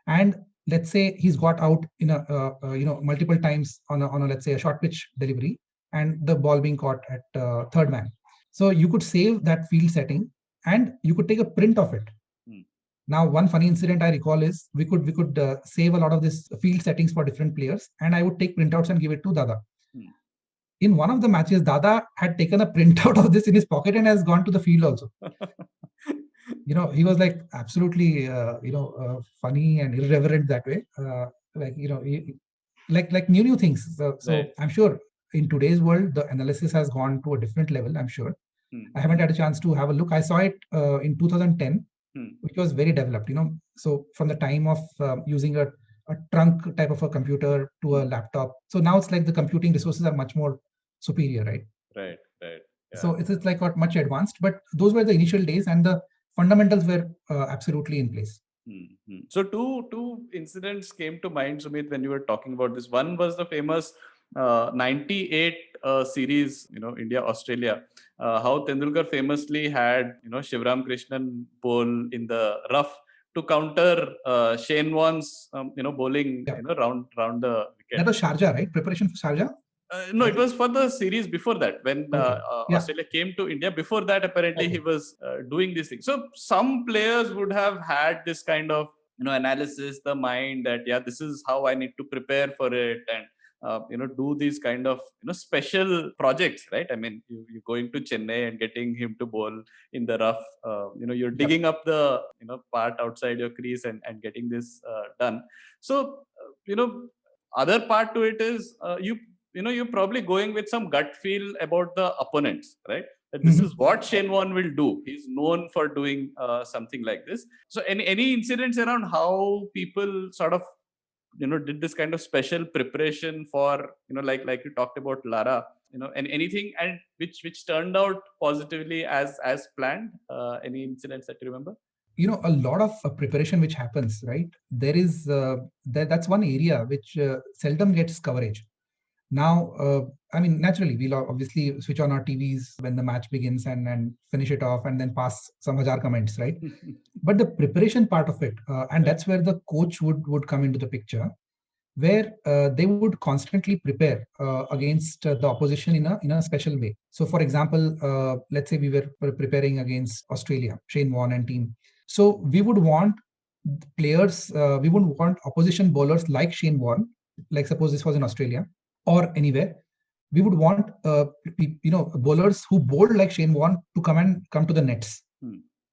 And let's say he's got out in a multiple times on a let's say a short pitch delivery, and the ball being caught at third man. So you could save that field setting, and you could take a print of it. Now, one funny incident I recall is we could save a lot of this field settings for different players, and I would take printouts and give it to Dada. In one of the matches, Dada had taken a printout of this in his pocket and has gone to the field also. He was like absolutely, funny and irreverent that way. Like new things. So right. I'm sure in today's world, the analysis has gone to a different level. I'm sure. I haven't had a chance to have a look. I saw it in 2010, which was very developed. So from the time of using a trunk type of a computer to a laptop. So now it's like the computing resources are much more superior, right? Right. Yeah. So it's like got much advanced, but those were the initial days, and the fundamentals were absolutely in place. So two incidents came to mind, Sumeet, when you were talking about this. One was the famous 98 series, India Australia. How Tendulkar famously had Shivram Krishnan bowl in the rough to counter Shane Warne's bowling round the wicket. That was Sharjah, right? Preparation for Sharjah. No, it was for the series before that, when Australia came to India. Before that, apparently he was doing this thing. So some players would have had this kind of analysis, the mind that this is how I need to prepare for it, and do these kind of special projects, right? I mean, you're going to Chennai and getting him to bowl in the rough. You're digging up the part outside your crease and getting this done. So other part to it is you're probably going with some gut feel about the opponents, right? That this is what Shane Warne will do. He's known for doing something like this. So any incidents around how people sort of did this kind of special preparation for like you talked about Lara, and anything and which turned out positively as planned? Any incidents that you remember? A lot of preparation which happens, right? There is that's one area which seldom gets coverage. Now, I mean, naturally, we'll obviously switch on our TVs when the match begins and finish it off, and then pass some hajar comments, right? But the preparation part of it, and that's where the coach would come into the picture, where they would constantly prepare against the opposition in a special way. So, for example, let's say we were preparing against Australia, Shane Warne and team. So we would want players, we wouldn't want opposition bowlers like Shane Warne, like suppose this was in Australia or anywhere. We would want bowlers who bowled like Shane Warne to come to the nets.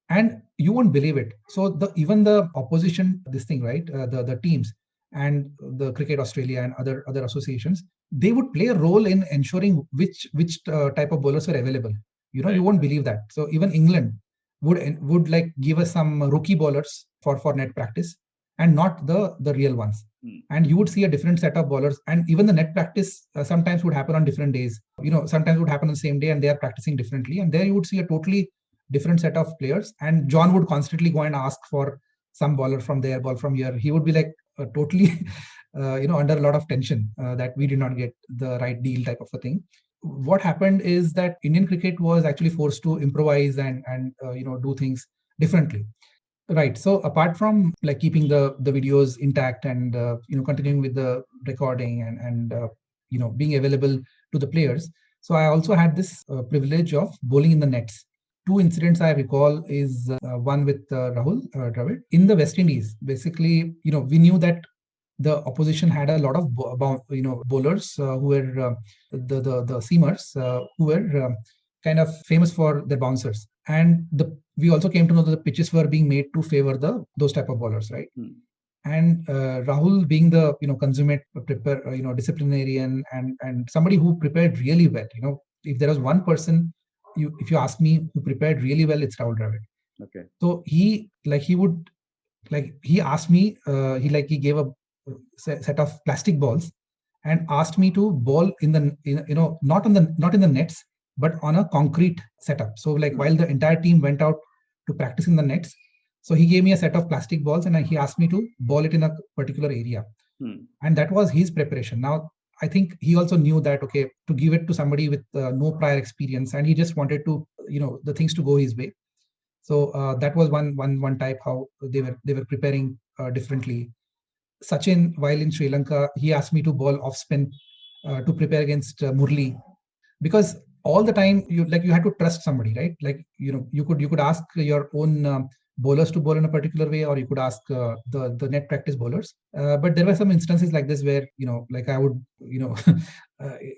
And you won't believe it. So even the opposition, this thing, right? The teams and the Cricket Australia and other associations, they would play a role in ensuring which type of bowlers were available. Right. You won't believe that. So even England would like give us some rookie bowlers for net practice and not the real ones. And you would see a different set of bowlers, and even the net practice sometimes would happen on different days. Sometimes would happen on the same day, and they are practicing differently. And there you would see a totally different set of players. And John would constantly go and ask for some bowler from there, ball from here. He would be like totally, under a lot of tension that we did not get the right deal type of a thing. What happened is that Indian cricket was actually forced to improvise and do things differently. Right. So apart from like keeping the videos intact and continuing with the recording and being available to the players, so I also had this privilege of bowling in the nets. Two incidents I recall is one with Rahul Dravid in the West Indies. Basically, we knew that the opposition had a lot of bowlers who were the seamers who were kind of famous for their bouncers, and we also came to know that the pitches were being made to favor those type of bowlers, right? And Rahul, being the consummate disciplinarian and somebody who prepared really well, if there was one person, if you ask me, who prepared really well, it's Rahul Dravid. Okay. So he asked me, he gave a set of plastic balls and asked me to bowl not in the nets, but on a concrete setup. So while the entire team went out to practice in the nets, so he gave me a set of plastic balls and he asked me to bowl it in a particular area. And that was his preparation. Now, I think he also knew that, okay, to give it to somebody with no prior experience, and he just wanted to, the things to go his way. So that was one type how they were preparing differently. Sachin, while in Sri Lanka, he asked me to bowl off spin to prepare against Murli, because all the time you had to trust somebody, right? You could ask your own bowlers to bowl in a particular way, or you could ask the net practice bowlers. But there were some instances like this where I would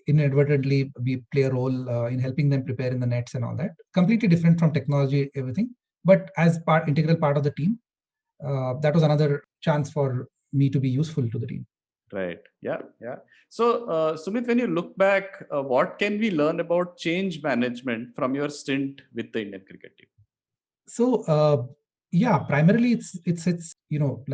inadvertently play a role in helping them prepare in the nets and all that. Completely different from technology, everything, but as integral part of the team. That was another chance for me to be useful to the team. Right. Yeah. So, Sumit, when you look back, what can we learn about change management from your stint with the Indian cricket team? So, primarily it's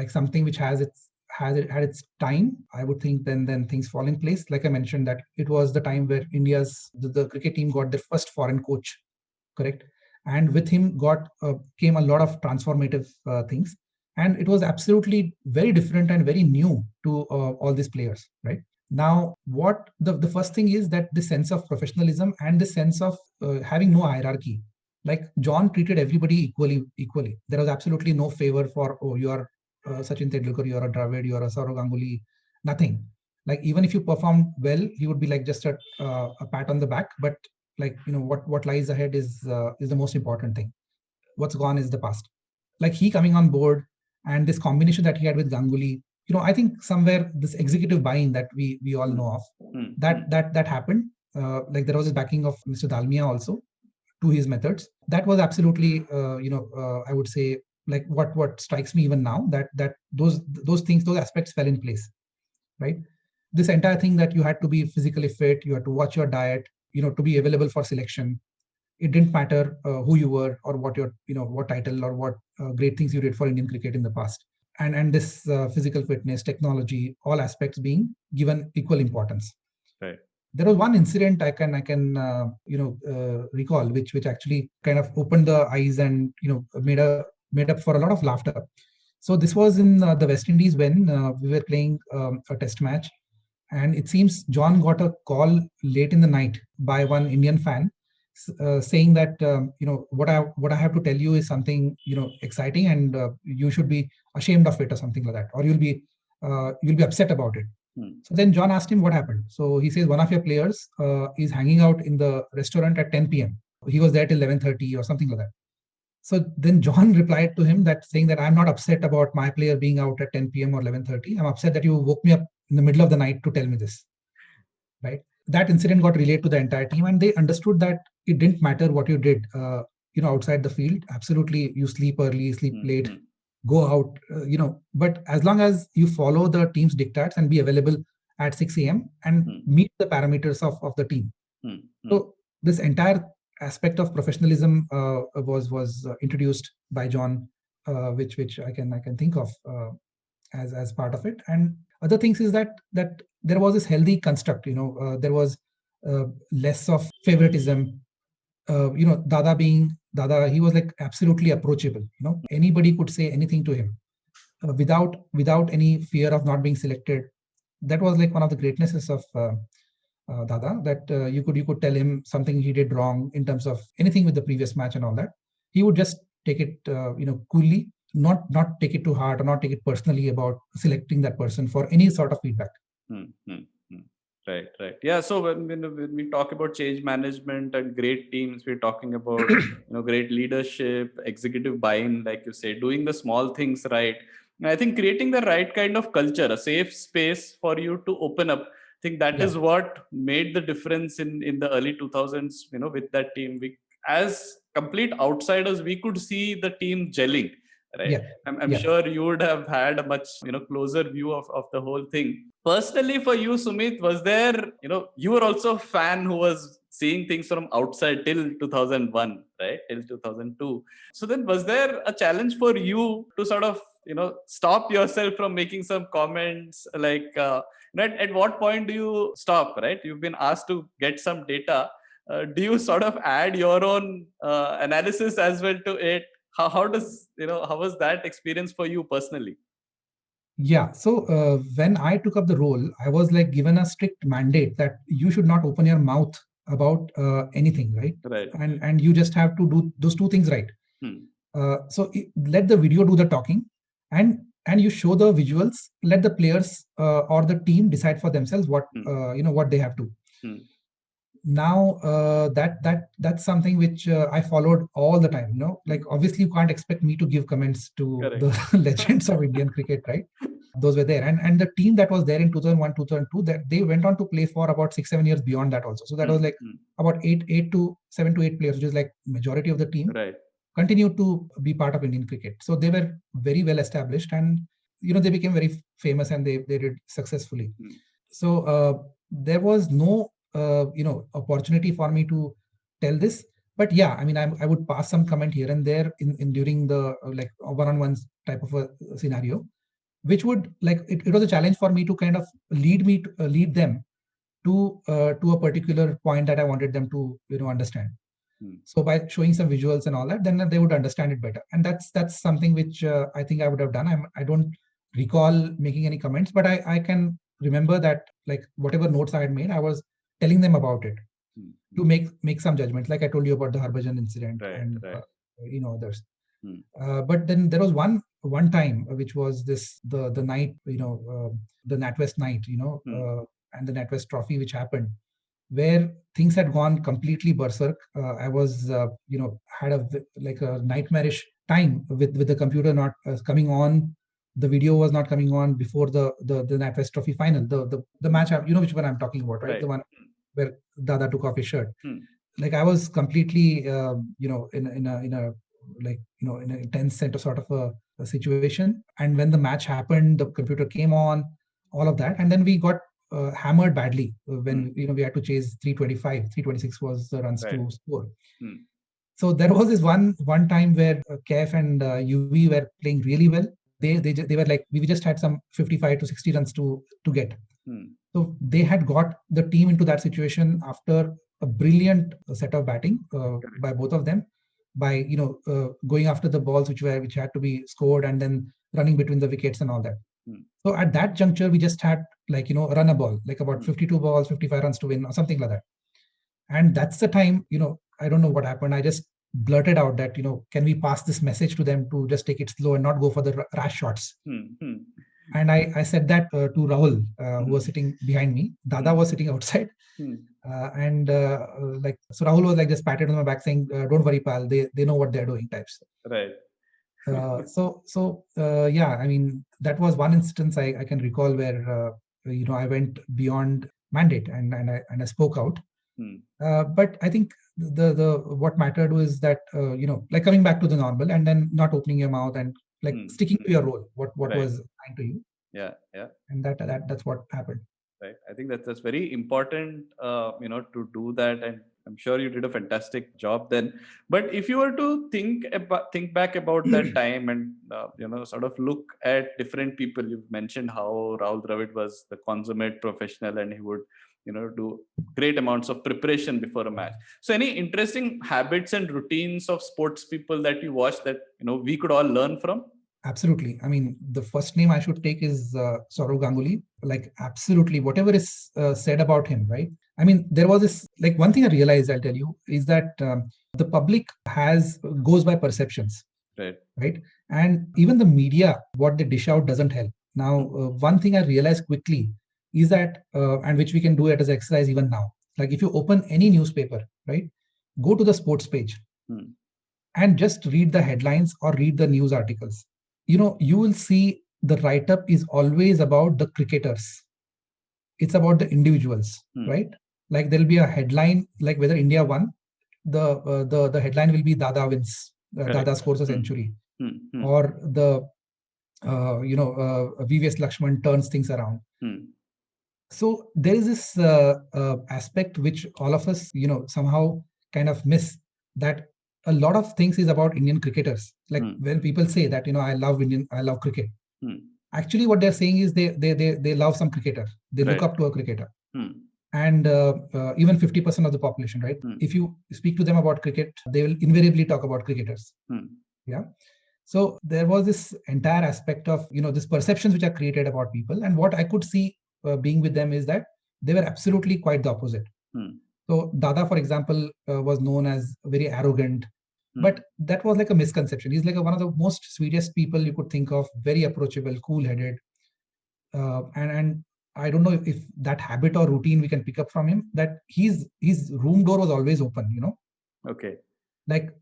something which had its time. I would think then things fall in place. Like I mentioned, that it was the time where India's the cricket team got their first foreign coach, correct? And with him came a lot of transformative things. And it was absolutely very different and very new to all these players, right? Now, what the first thing is that the sense of professionalism and the sense of having no hierarchy. Like John treated everybody equally. There was absolutely no favor for, you are Sachin Tendulkar, you are a Dravid, you are a Saurav Ganguly, nothing. Like even if you performed well, he would be like just a pat on the back. But what lies ahead is the most important thing. What's gone is the past. Like he coming on board, and this combination that he had with Ganguly, I think somewhere this executive buy-in that we all know of, that happened. There was a backing of Mr. Dalmia also to his methods. That was absolutely, I would say, like what strikes me even now, that those things, those aspects fell in place, right? This entire thing that you had to be physically fit, you had to watch your diet, to be available for selection. It didn't matter who you were or what your, what title or what great things you did for Indian cricket in the past. And this physical fitness, technology, all aspects being given equal importance. Right. There was one incident I can recall, which actually kind of opened the eyes and made up for a lot of laughter. So this was in the West Indies when we were playing a test match, and it seems John got a call late in the night by one Indian fan saying that what I have to tell you is something exciting, and you should be ashamed of it or something like that, or you'll be upset about it. So then John asked him what happened. So he says one of your players is hanging out in the restaurant at 10 p.m. He was there till 11:30 or something like that. So then John replied to him that saying that I'm not upset about my player being out at 10 p.m. or 11:30. I'm upset that you woke me up in the middle of the night to tell me this. Right. That incident got relayed to the entire team, and they understood that it didn't matter what you did, outside the field. Absolutely, you sleep early, sleep late, go out, but as long as you follow the team's diktats and be available at 6 a.m. and meet the parameters of the team. So this entire aspect of professionalism was introduced by John, which I can think of as part of it. And other things is that there was this healthy construct. There was less of favoritism. Dada being Dada, he was like absolutely approachable. Anybody could say anything to him without any fear of not being selected. That was like one of the greatnesses of Dada, that you could tell him something he did wrong in terms of anything with the previous match and all that. He would just take it coolly, not take it to heart or not take it personally about selecting that person for any sort of feedback. Right. Yeah. So when we talk about change management and great teams, we're talking about great leadership, executive buy-in, like you say, doing the small things right. And I think creating the right kind of culture, a safe space for you to open up. I think that is what made the difference in the early 2000s. With that team, we, as complete outsiders, we could see the team gelling. Right. Yeah. I'm sure you would have had a much closer view of the whole thing. Personally, for you, Sumeet, was there, you were also a fan who was seeing things from outside till 2001, right? Till 2002. So then was there a challenge for you to sort of, stop yourself from making some comments like, at what point do you stop, right? You've been asked to get some data. Do you sort of add your own analysis as well to it? How was that experience for you personally? Yeah. So when I took up the role, I was like given a strict mandate that you should not open your mouth about anything, right? Right. And you just have to do those two things right. So let the video do the talking, and you show the visuals. Let the players or the team decide for themselves what what they have to. Now that's something which I followed all the time. Like obviously you can't expect me to give comments to the legends of Indian cricket, right? Those were there, and the team that was there in 2001 2002, that they went on to play for about 6-7 years beyond that also. So that was like about 7 to 8 players, which is like majority of the team, right, continued to be part of Indian cricket. So they were very well established, and they became very famous, and they did successfully. So there was no opportunity for me to tell this. But yeah, I mean, I would pass some comment here and there in during the like one-on-one type of a scenario, which would like it was a challenge for me to kind of lead them to a particular point that I wanted them to understand. So by showing some visuals and all that, then they would understand it better. And that's something which I think I would have done. I don't recall making any comments, but I can remember that like whatever notes I had made, I was telling them about it to make some judgments. Like I told you about the Harbhajan incident and others. But then there was one time which was the night, the NatWest night, and the NatWest trophy which happened, where things had gone completely berserk. I was, had a nightmarish time with the computer not coming on. The video was not coming on before the NatWest trophy final. The match, which one I'm talking about, right? The one where Dada took off his shirt. Like I was completely, in a tense center sort of a situation. And when the match happened, the computer came on, all of that, and then we got hammered badly when we had to chase 326 was the runs to score. So there was this one time where KF and UV were playing really well. They were like, we just had some 55 to 60 runs to get. So they had got the team into that situation after a brilliant set of batting by both of them, by going after the balls which had to be scored and then running between the wickets and all that. So at that juncture, we just had run a ball, like about 52 balls, 55 runs to win or something like that. And that's the time, I don't know what happened. I just blurted out that, can we pass this message to them to just take it slow and not go for the rash shots? And I said that to Rahul, who was sitting behind me. Dada was sitting outside. So Rahul was like just patted on my back saying, "Don't worry, pal. They know what they're doing." Types. Right. Yeah. I mean, that was one instance I can recall where I went beyond mandate and I spoke out. But I think the what mattered was that like coming back to the normal and then not opening your mouth and like sticking to your role. What Right. was assigned to you. Yeah. Yeah. And that's what happened. Right. I think that's very important, to do that, and I'm sure you did a fantastic job then. But if you were to think back about that time and sort of look at different people, you've mentioned how Rahul Dravid was the consummate professional, and he would do great amounts of preparation before a match. So, any interesting habits and routines of sports people that you watch that we could all learn from? Absolutely. I mean, the first name I should take is Saurav Ganguly. Like, absolutely, whatever is said about him, right? I mean, there was this, like, one thing I realized, I'll tell you, is that the public goes by perceptions. Right. And even the media, what they dish out doesn't help. Now, one thing I realized quickly is that, and which we can do it as exercise even now. Like, if you open any newspaper, right, go to the sports page and just read the headlines or read the news articles. You will see the write-up is always about the cricketers. It's about the individuals, right? Like there'll be a headline, like whether India won, the headline will be Dada wins, Dada scores a century, or the VVS Lakshman turns things around. So there is this aspect which all of us, somehow kind of miss, that a lot of things is about Indian cricketers. Like when people say that, I love cricket. Actually, what they're saying is they love some cricketer. They look up to a cricketer. And even 50% of the population, right? If you speak to them about cricket, they will invariably talk about cricketers. Yeah. So there was this entire aspect of, these perceptions which are created about people. And what I could see being with them is that they were absolutely quite the opposite. So Dada, for example, was known as very arrogant, but that was like a misconception. He's like one of the most sweetest people you could think of, very approachable, cool-headed. And I don't know if that habit or routine we can pick up from him, that his room door was always open, Okay. Like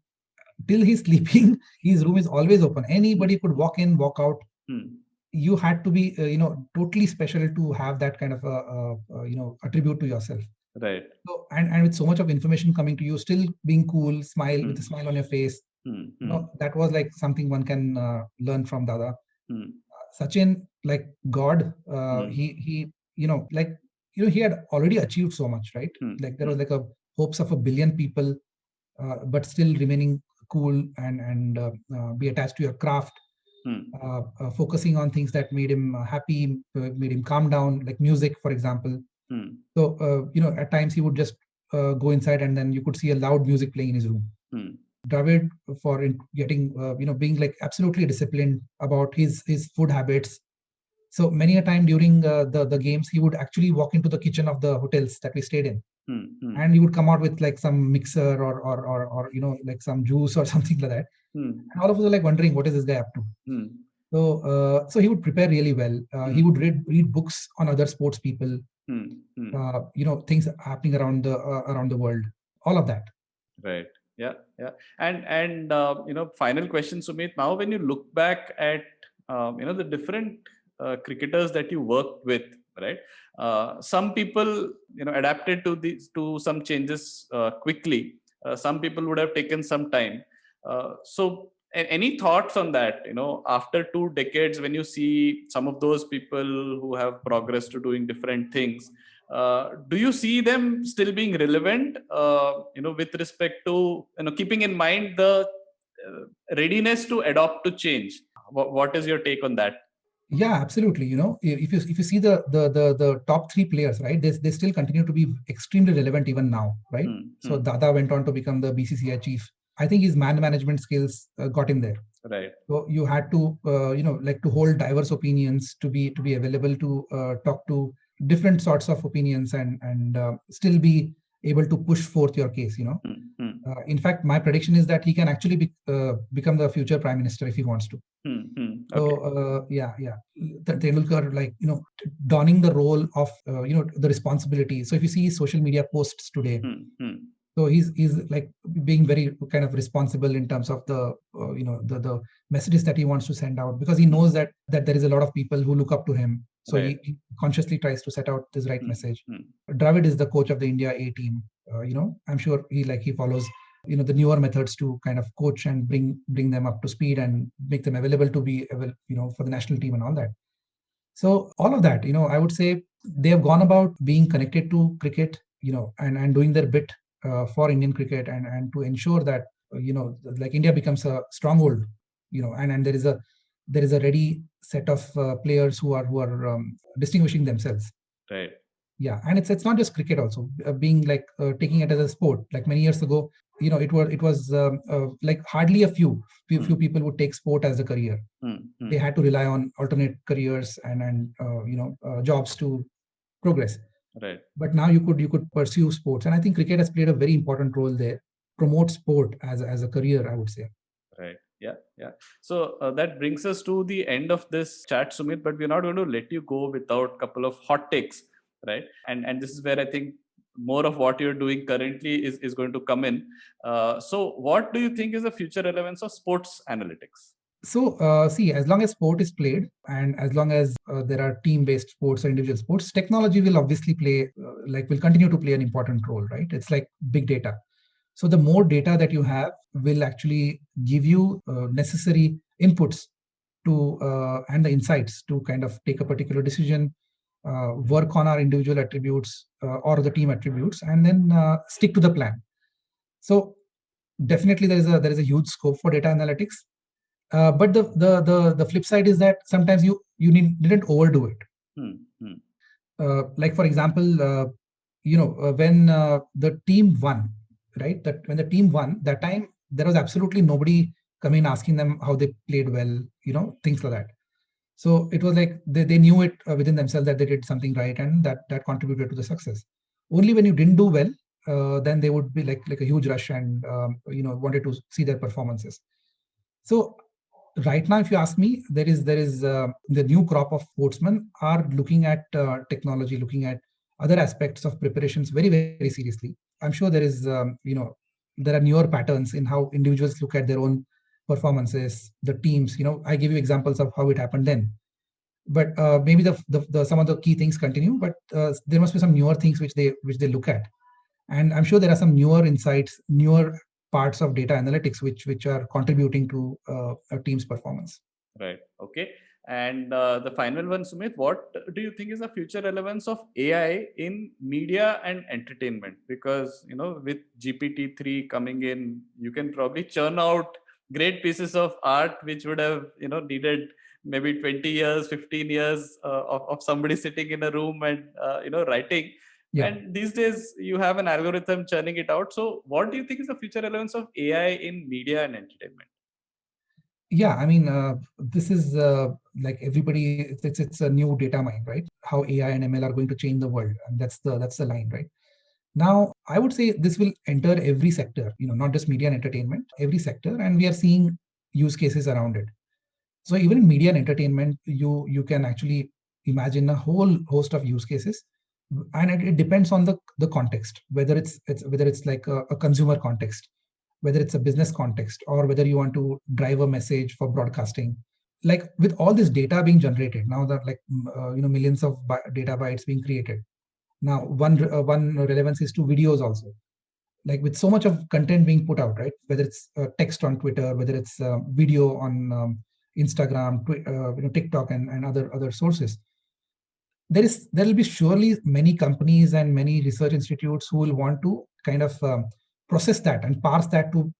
till he's sleeping, his room is always open. Anybody could walk in, walk out. You had to be, totally special to have that kind of, attribute to yourself. Right. So, and with so much of information coming to you, still being cool, with a smile on your face. That was like something one can learn from Dada. Sachin, like God, he had already achieved so much, right? Like there was like a hopes of 1 billion people, but still remaining cool and be attached to your craft. Focusing on things that made him happy, made him calm down, like music, for example. So, at times he would just go inside and then you could see a loud music playing in his room. Dravid, for getting, being like absolutely disciplined about his food habits. So many a time during the games, he would actually walk into the kitchen of the hotels that we stayed in. And he would come out with like some mixer or like some juice or something like that. And all of us were like wondering, what is this guy up to? So he would prepare really well. He would read books on other sports people, things happening around the world, all of that. Right. Yeah. And final question, Sumeet. Now, when you look back at the different cricketers that you worked with, right? Some people adapted to some changes quickly. Some people would have taken some time. So any thoughts on that? After 2 decades, when you see some of those people who have progressed to doing different things, do you see them still being relevant? With respect to keeping in mind the readiness to adopt to change. What is your take on that? Yeah, absolutely. If you see the top 3 players, right, they still continue to be extremely relevant even now, right? So Dada went on to become the BCCI chief. I think his management skills got him there. Right. So you had to, like to hold diverse opinions, to be available to talk to different sorts of opinions and still be able to push forth your case. In fact, my prediction is that he can actually become the future prime minister if he wants to. Okay. So Tendulkar, donning the role of the responsibility. So if you see social media posts today, so he's like being very kind of responsible in terms of the messages that he wants to send out, because he knows that there is a lot of people who look up to him. So Right. he consciously tries to set out this right message. Dravid is the coach of the India A team. I'm sure he follows the newer methods to kind of coach and bring them up to speed and make them available to be for the national team and all that. So all of that, I would say they have gone about being connected to cricket, and doing their bit for Indian cricket, and to ensure that like India becomes a stronghold, and there is a ready set of players who are distinguishing themselves. Right. Yeah, and it's not just cricket also, being like taking it as a sport. Like many years ago, it was like hardly a few people would take sport as a career. They had to rely on alternate careers and jobs to progress. Right. But now you could pursue sports, and I think cricket has played a very important role there. Promote sport as a career, I would say. Right. Yeah. Yeah. So that brings us to the end of this chat, Sumit. But we're not going to let you go without a couple of hot takes, right? And this is where I think more of what you're doing currently is going to come in. So what do you think is the future relevance of sports analytics? So, see, as long as sport is played, and as long as there are team-based sports or individual sports, technology will obviously will continue to play an important role, right? It's like big data. So the more data that you have will actually give you necessary inputs to and the insights to kind of take a particular decision, work on our individual attributes or the team attributes, and then stick to the plan. So definitely there is a huge scope for data analytics. But the flip side is that sometimes you didn't overdo it. Like for example, when the team won, right? That when the team won, that time there was absolutely nobody coming asking them how they played well, things like that. So it was like they knew it within themselves that they did something right, and that contributed to the success. Only when you didn't do well, then they would be like a huge rush and wanted to see their performances. So right now, if you ask me, there is the new crop of sportsmen are looking at technology, looking at other aspects of preparations very, very seriously. I'm sure there is there are newer patterns in how individuals look at their own performances, the teams. I give you examples of how it happened then, but maybe the some of the key things continue, but there must be some newer things which they look at. And I'm sure there are some newer insights, newer parts of data analytics which are contributing to a team's performance. Right. Okay. And the final one, Sumit, what do you think is the future relevance of AI in media and entertainment? Because, with GPT-3 coming in, you can probably churn out great pieces of art which would have, needed maybe 20 years, 15 years of somebody sitting in a room and, writing. Yeah. And these days you have an algorithm churning it out. So what do you think is the future relevance of AI in media and entertainment? Yeah, I mean, this is like everybody. It's a new data mine, right? How AI and ML are going to change the world, and that's the line, right? Now, I would say this will enter every sector. Not just media and entertainment, every sector, and we are seeing use cases around it. So even in media and entertainment, you can actually imagine a whole host of use cases, and it depends on the context, whether it's like a consumer context, whether it's a business context, or whether you want to drive a message for broadcasting. Like with all this data being generated now, that millions of data bytes being created. Now, one relevance is to videos also. Like with so much of content being put out, right? Whether it's text on Twitter, whether it's video on Instagram, TikTok, and other sources. There will be surely many companies and many research institutes who will want to kind of process that and parse that to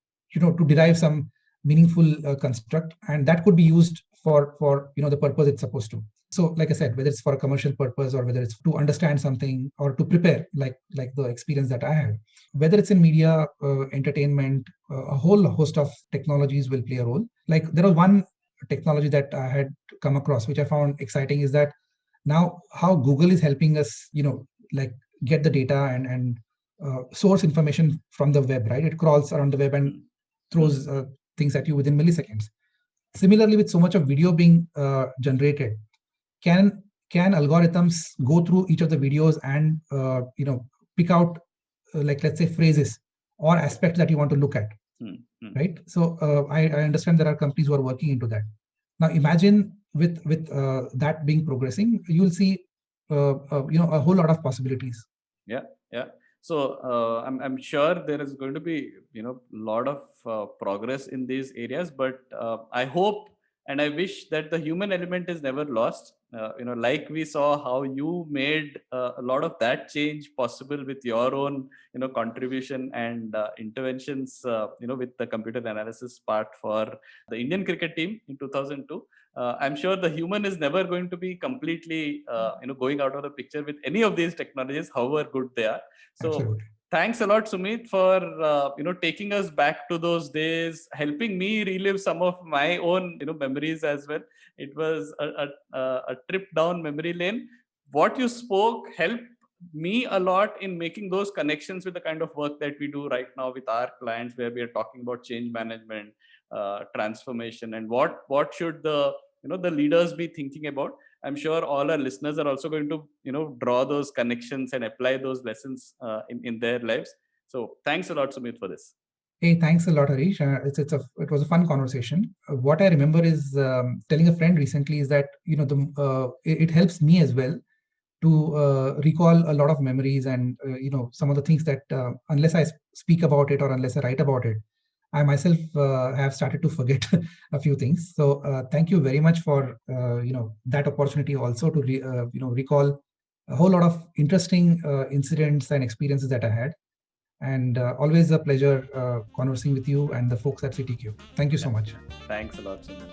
derive some meaningful construct, and that could be used for the purpose it's supposed to. So like I said, whether it's for a commercial purpose or whether it's to understand something or to prepare, like the experience that I had, whether it's in media, entertainment, a whole host of technologies will play a role. Like there was one technology that I had come across which I found exciting, is that now how Google is helping us like get the data and source information from the web, right? It crawls around the web and throws things at you within milliseconds. Similarly, with so much of video being generated, can algorithms go through each of the videos and pick out like, let's say, phrases or aspects that you want to look at, right? So I understand there are companies who are working into that. Now imagine with that being progressing, you'll see a whole lot of possibilities. Yeah. So I'm sure there is going to be a lot of progress in these areas, but I hope and I wish that the human element is never lost. Like we saw how you made a lot of that change possible with your own contribution and interventions with the computer analysis part for the Indian cricket team in 2002. I'm sure the human is never going to be completely going out of the picture with any of these technologies, however good they are. So Absolutely. Thanks a lot, Sumeet, for taking us back to those days, helping me relive some of my own memories as well. It was a trip down memory lane. What you spoke helped me a lot in making those connections with the kind of work that we do right now with our clients, where we are talking about change management, transformation, and what should the leaders be thinking about. I'm sure all our listeners are also going to draw those connections and apply those lessons in their lives. So thanks a lot, Sumit, for this. Hey, thanks a lot, Harish. It was a fun conversation. What I remember is telling a friend recently is that it helps me as well to recall a lot of memories and some of the things that unless I speak about it or unless I write about it, I myself have started to forget a few things. So thank you very much for that opportunity also to recall a whole lot of interesting incidents and experiences that I had. And always a pleasure conversing with you and the folks at CTQ. Thank you so much. Thanks a lot, Sumit.